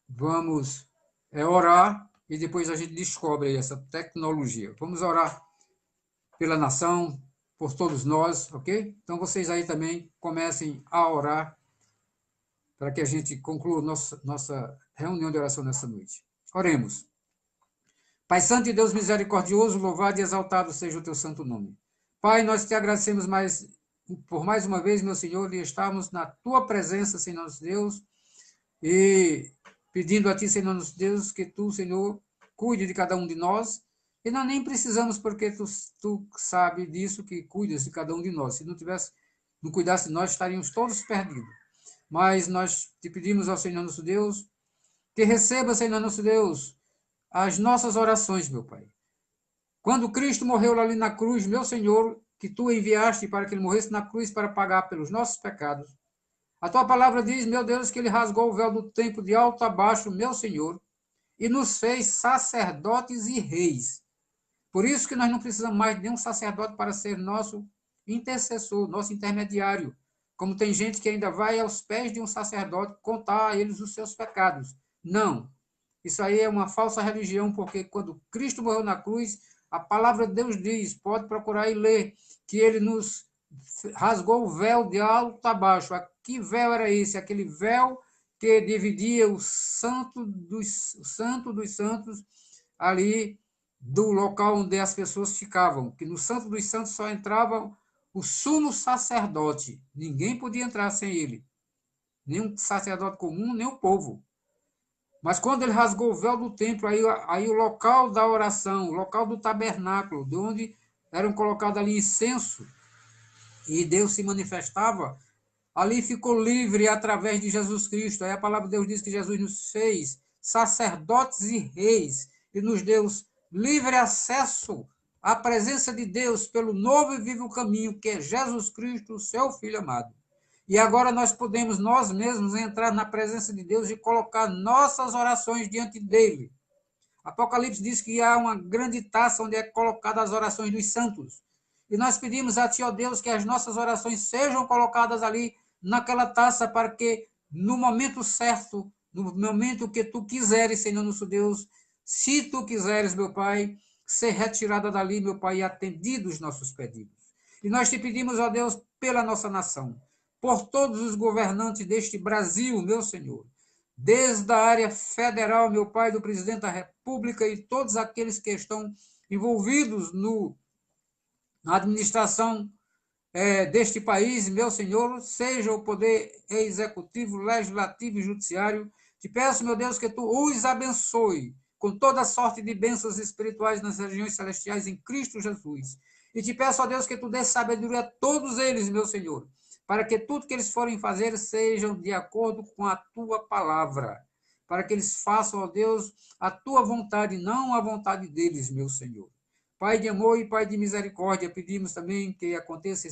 vamos orar e depois a gente descobre essa tecnologia. Vamos orar pela nação, por todos nós, ok? Então vocês aí também comecem a orar para que a gente conclua nossa reunião de oração nessa noite. Oremos. Pai Santo e Deus misericordioso, louvado e exaltado seja o teu santo nome. Pai, nós te agradecemos por mais uma vez, meu Senhor, de estarmos na tua presença, Senhor nosso Deus, e pedindo a ti, Senhor nosso Deus, que tu, Senhor, cuide de cada um de nós, e nós nem precisamos, porque tu sabe disso, que cuidas de cada um de nós. Se não cuidasse de nós, estaríamos todos perdidos. Mas nós te pedimos ao Senhor nosso Deus, que receba, Senhor nosso Deus, as nossas orações, meu Pai. Quando Cristo morreu ali na cruz, meu Senhor, que tu enviaste para que ele morresse na cruz para pagar pelos nossos pecados, a tua palavra diz, meu Deus, que ele rasgou o véu do templo de alto a baixo, meu Senhor, e nos fez sacerdotes e reis. Por isso que nós não precisamos mais de nenhum sacerdote para ser nosso intercessor, nosso intermediário. Como tem gente que ainda vai aos pés de um sacerdote contar a eles os seus pecados. Não. Isso aí é uma falsa religião, porque quando Cristo morreu na cruz, a palavra de Deus diz, pode procurar e ler, que ele nos rasgou o véu de alto a baixo. Que véu era esse? Aquele véu que dividia o santo dos santos ali do local onde as pessoas ficavam, que no Santo dos Santos só entrava o sumo sacerdote. Ninguém podia entrar sem ele. Nem um sacerdote comum, nem o povo. Mas quando ele rasgou o véu do templo, aí o local da oração, o local do tabernáculo, de onde eram colocados ali incenso, e Deus se manifestava, ali ficou livre através de Jesus Cristo. Aí a palavra de Deus diz que Jesus nos fez sacerdotes e reis, e nos deu livre acesso à presença de Deus pelo novo e vivo caminho, que é Jesus Cristo, seu Filho amado. E agora nós podemos, nós mesmos, entrar na presença de Deus e colocar nossas orações diante dele. Apocalipse diz que há uma grande taça onde é colocada as orações dos santos. E nós pedimos a ti, ó Deus, que as nossas orações sejam colocadas ali naquela taça para que no momento certo, no momento que tu quiseres, Senhor nosso Deus, se tu quiseres, meu Pai, ser retirada dali, meu Pai, e atendidos os nossos pedidos. E nós te pedimos, ó Deus, pela nossa nação, por todos os governantes deste Brasil, meu Senhor, desde a área federal, meu Pai, do presidente da República e todos aqueles que estão envolvidos na administração deste país, meu Senhor, seja o poder executivo, legislativo e judiciário. Te peço, meu Deus, que tu os abençoe com toda sorte de bênçãos espirituais nas regiões celestiais em Cristo Jesus. E te peço, ó Deus, que tu dê sabedoria a todos eles, meu Senhor, para que tudo que eles forem fazer sejam de acordo com a tua palavra, para que eles façam, ó Deus, a tua vontade, não a vontade deles, meu Senhor. Pai de amor e Pai de misericórdia, pedimos também que aconteça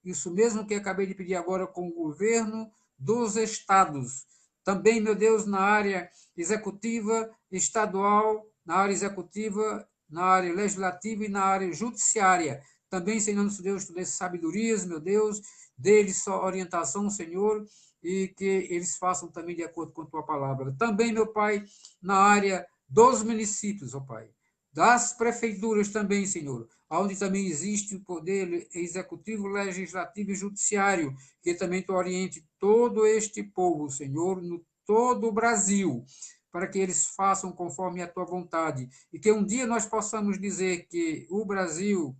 isso mesmo que acabei de pedir agora com o governo dos estados. Também, meu Deus, na área executiva, estadual, na área executiva, na área legislativa e na área judiciária. Também, Senhor nosso Deus, tu dê sabedorias, meu Deus, dê-lhes só orientação, Senhor, e que eles façam também de acordo com a tua palavra. Também, meu Pai, na área dos municípios, ó Pai, das prefeituras também, Senhor, onde também existe o poder executivo, legislativo e judiciário, que também tu oriente todo este povo, Senhor, no todo o Brasil, para que eles façam conforme a tua vontade, e que um dia nós possamos dizer que o Brasil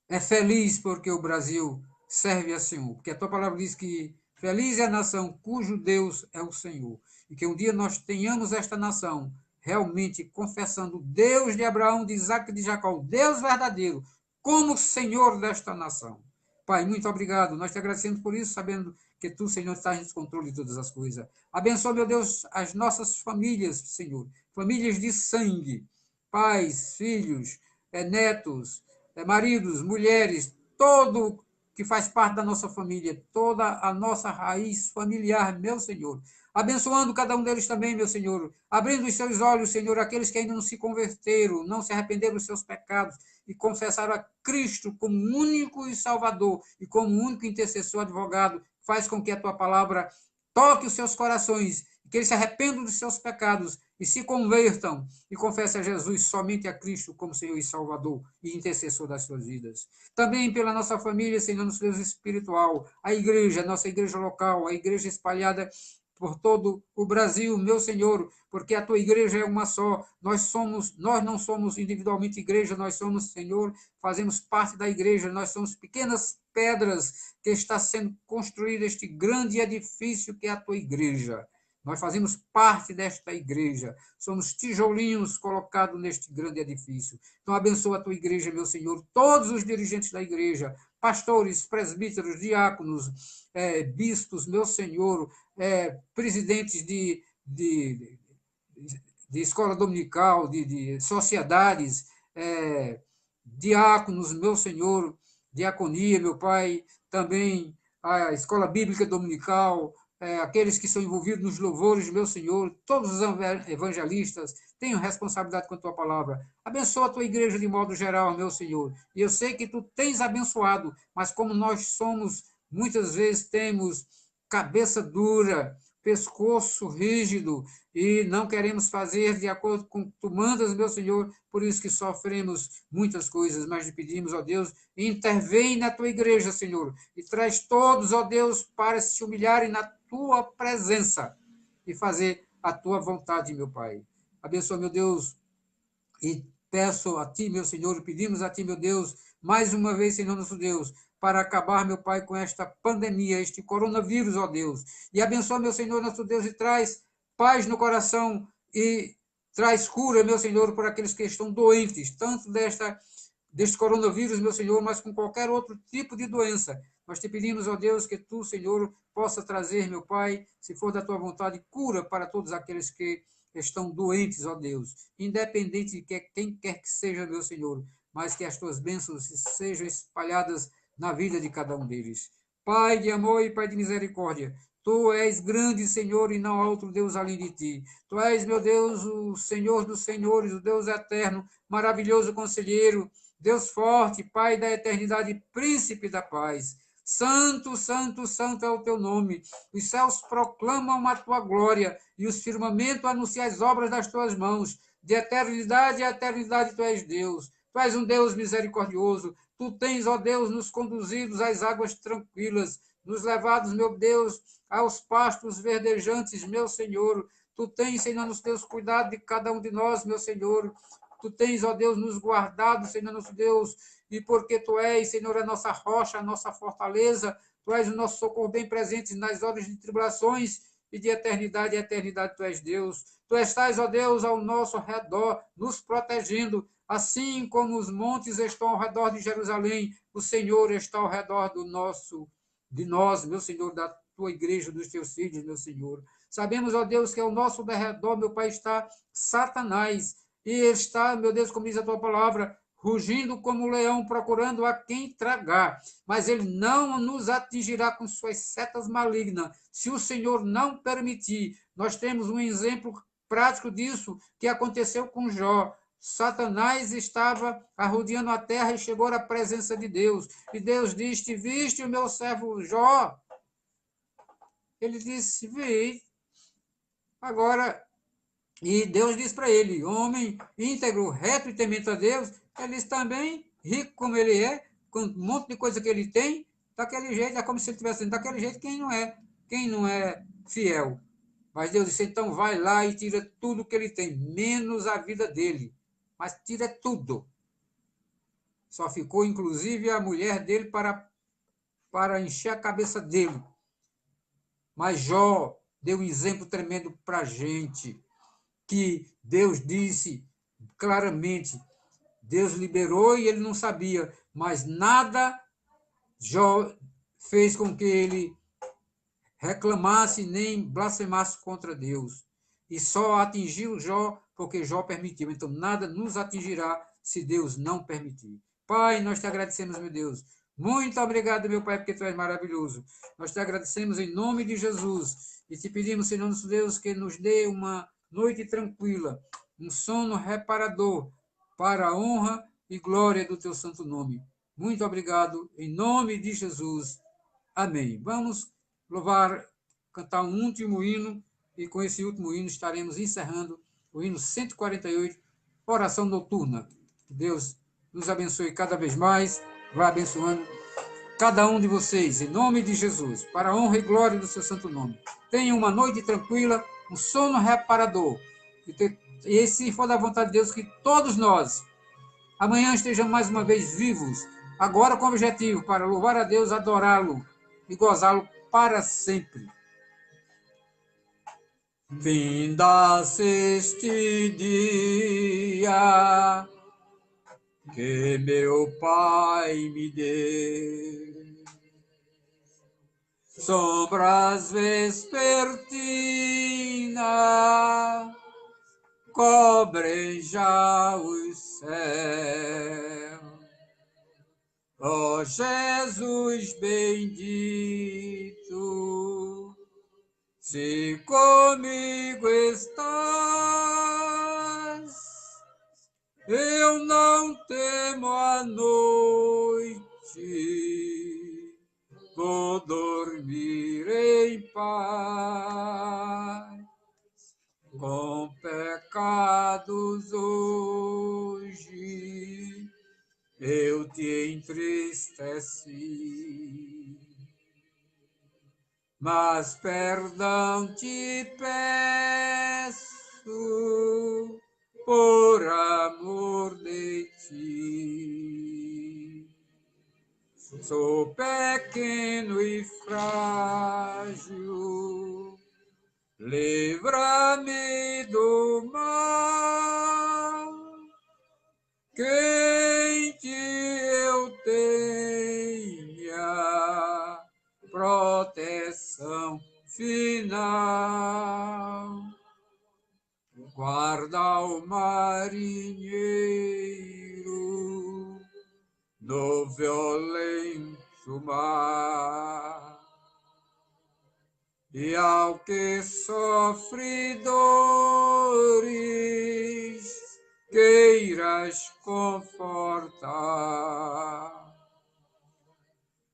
é feliz porque o Brasil serve a Senhor, porque a tua palavra diz que feliz é a nação cujo Deus é o Senhor, e que um dia nós tenhamos esta nação realmente confessando Deus de Abraão, de Isaac e de Jacó, Deus verdadeiro, como Senhor desta nação. Pai, muito obrigado, nós te agradecemos por isso, sabendo que tu, Senhor, estás no controle de todas as coisas. Abençoa, meu Deus, as nossas famílias, Senhor, famílias de sangue, pais, filhos, netos, maridos, mulheres, todo que faz parte da nossa família, toda a nossa raiz familiar, meu Senhor. Abençoando cada um deles também, meu Senhor. Abrindo os seus olhos, Senhor, aqueles que ainda não se converteram, não se arrependeram dos seus pecados e confessaram a Cristo como único e Salvador e como único intercessor, advogado. Faz com que a tua palavra toque os seus corações, que eles se arrependam dos seus pecados e se convertam e confessem a Jesus, somente a Cristo, como Senhor e Salvador e intercessor das suas vidas. Também pela nossa família, Senhor, nosso Deus espiritual, a igreja, a nossa igreja local, a igreja espalhada por todo o Brasil, meu Senhor, porque a tua igreja é uma só. Nós não somos individualmente igreja, nós somos, Senhor, fazemos parte da igreja, nós somos pequenas pedras que está sendo construído este grande edifício que é a tua igreja. Nós fazemos parte desta igreja, somos tijolinhos colocados neste grande edifício. Então, abençoa a tua igreja, meu Senhor, todos os dirigentes da igreja, pastores, presbíteros, diáconos, bispos, meu Senhor, presidentes de escola dominical, de sociedades, diáconos, meu Senhor, diaconia, meu Pai, também a escola bíblica dominical, aqueles que são envolvidos nos louvores, meu Senhor, todos os evangelistas, tenham responsabilidade com a tua palavra. Abençoa a tua igreja de modo geral, meu Senhor. E eu sei que tu tens abençoado, mas como nós somos, muitas vezes temos cabeça dura, pescoço rígido, e não queremos fazer de acordo com o que tu mandas, meu Senhor, por isso que sofremos muitas coisas, mas te pedimos, ó Deus, intervém na tua igreja, Senhor, e traz todos, ó Deus, para se humilharem na tua presença e fazer a tua vontade, meu Pai. Abençoa, meu Deus, E peço a Ti, meu Senhor, pedimos a Ti, meu Deus, mais uma vez, Senhor nosso Deus, para acabar, meu Pai, com esta pandemia, este coronavírus, ó Deus. E abençoa, meu Senhor nosso Deus, e traz paz no coração e traz cura, meu Senhor, por aqueles que estão doentes, tanto deste coronavírus, meu Senhor, mas com qualquer outro tipo de doença. Nós te pedimos, ó Deus, que tu, Senhor, possa trazer, meu Pai, se for da tua vontade, cura para todos aqueles que estão doentes, ó Deus, independente de quem quer que seja, meu Senhor, mas que as tuas bênçãos sejam espalhadas na vida de cada um deles. Pai de amor e Pai de misericórdia, Tu és grande, Senhor, e não há outro Deus além de Ti. Tu és, meu Deus, o Senhor dos senhores, o Deus eterno, maravilhoso conselheiro, Deus forte, Pai da eternidade, príncipe da paz. Santo, santo, santo é o teu nome. Os céus proclamam a tua glória e os firmamentos anunciam as obras das tuas mãos. De eternidade a eternidade tu és Deus. Tu és um Deus misericordioso. Tu tens, ó Deus, nos conduzidos às águas tranquilas, nos levados, meu Deus, aos pastos verdejantes, meu Senhor. Tu tens, Senhor, nos teus cuidado de cada um de nós, meu Senhor. Tu tens, ó Deus, nos guardado, Senhor, nosso Deus, e porque Tu és, Senhor, a nossa rocha, a nossa fortaleza, Tu és o nosso socorro bem presente nas horas de tribulações e de eternidade a eternidade Tu és Deus. Tu estás, ó Deus, ao nosso redor, nos protegendo, assim como os montes estão ao redor de Jerusalém, o Senhor está ao redor de nós, meu Senhor, da Tua igreja, dos Teus filhos, meu Senhor. Sabemos, ó Deus, que ao nosso derredor, meu Pai, está Satanás, e está, meu Deus, como diz a Tua palavra, rugindo como um leão, procurando a quem tragar. Mas ele não nos atingirá com suas setas malignas, se o Senhor não permitir. Nós temos um exemplo prático disso que aconteceu com Jó. Satanás estava arrodeando a terra e chegou à presença de Deus. E Deus disse: Viste o meu servo Jó? Ele disse: Vi. Agora, e Deus disse para ele: Homem íntegro, reto e temente a Deus. Ele disse também, rico como ele é, com um monte de coisa que ele tem, daquele jeito, é como se ele estivesse dizendo: daquele jeito, quem não é fiel. Mas Deus disse: então vai lá e tira tudo que ele tem, menos a vida dele. Mas tira tudo. Só ficou, inclusive, a mulher dele para encher a cabeça dele. Mas Jó deu um exemplo tremendo para a gente, que Deus disse claramente, Deus liberou e ele não sabia, mas nada Jó fez com que ele reclamasse nem blasfemasse contra Deus. E só atingiu Jó porque Jó permitiu. Então nada nos atingirá se Deus não permitir. Pai, nós te agradecemos, meu Deus. Muito obrigado, meu Pai, porque Tu és maravilhoso. Nós te agradecemos em nome de Jesus. E te pedimos, Senhor nosso Deus, que nos dê uma noite tranquila, um sono reparador, para a honra e glória do Teu santo nome. Muito obrigado, em nome de Jesus. Amém. Vamos louvar, cantar um último hino, e com esse último hino estaremos encerrando o hino 148, Oração Noturna. Que Deus nos abençoe cada vez mais, vai abençoando cada um de vocês, em nome de Jesus, para a honra e glória do seu santo nome. Tenham uma noite tranquila, um sono reparador. E se for da vontade de Deus, que todos nós, amanhã estejamos mais uma vez vivos, agora com o objetivo para louvar a Deus, adorá-lo e gozá-lo para sempre. Vinda-se este dia que meu Pai me deu, sombras vespertinas cobrem já os céus. Ó Jesus bendito, se comigo estás, eu não temo a noite, vou dormir em paz. Com pecados hoje eu te entristeci, mas perdão te peço por amor de ti. Sou pequeno e frágil, livra-me do mal, que em ti eu tenha proteção final. Guarda o marinheiro no violento mar, e ao que sofre dores queiras confortar.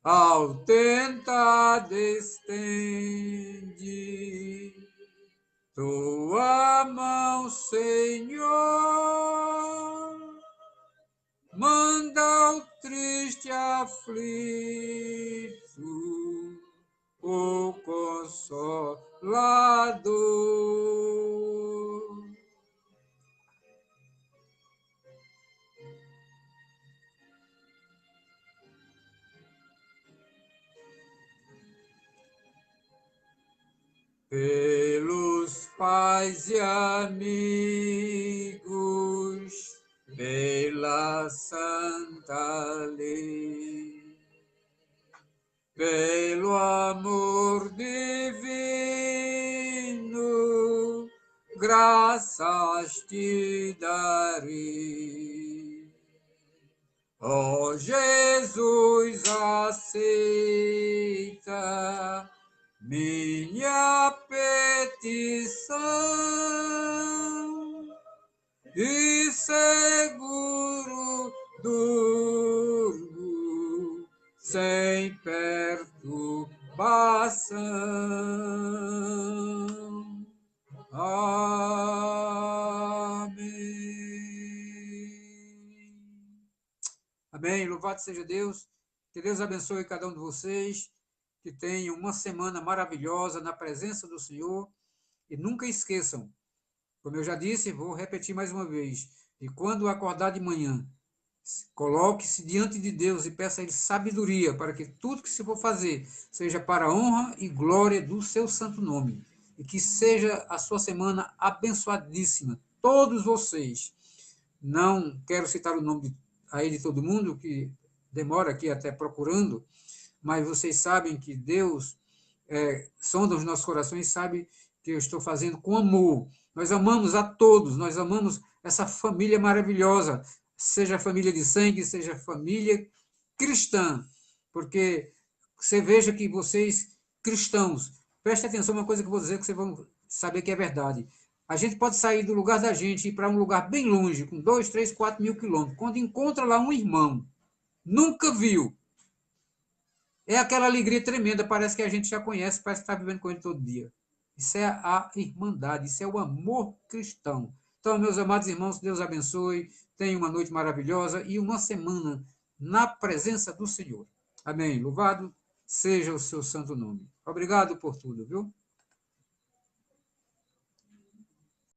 Ao tentar estende tua mão, Senhor, manda o triste aflito o Consolador. Pelos pais e amigos, pela santa lei, pelo amor divino, graças te darei. Ó Jesus, aceita minha petição e seguro durmo sem perturbação. Amém. Amém. Louvado seja Deus. Que Deus abençoe cada um de vocês. Que tenham uma semana maravilhosa na presença do Senhor. E nunca esqueçam, como eu já disse, vou repetir mais uma vez, e quando acordar de manhã, coloque-se diante de Deus e peça a Ele sabedoria para que tudo que se for fazer seja para a honra e glória do seu santo nome. E que seja a sua semana abençoadíssima. Todos vocês. Não quero citar o nome aí de todo mundo, que demora aqui até procurando, mas vocês sabem que Deus sonda os nossos corações e sabe que eu estou fazendo com amor. Nós amamos a todos, nós amamos essa família maravilhosa, seja família de sangue, seja família cristã, porque você veja que vocês, cristãos, prestem atenção uma coisa que eu vou dizer que vocês vão saber que é verdade. A gente pode sair do lugar da gente e ir para um lugar bem longe, com 2, 3, 4 mil quilômetros, quando encontra lá um irmão, nunca viu, é aquela alegria tremenda, parece que a gente já conhece, parece que está vivendo com ele todo dia. Isso é a irmandade, isso é o amor cristão. Então, meus amados irmãos, Deus abençoe, tenham uma noite maravilhosa e uma semana na presença do Senhor. Amém. Louvado seja o seu santo nome. Obrigado por tudo, viu?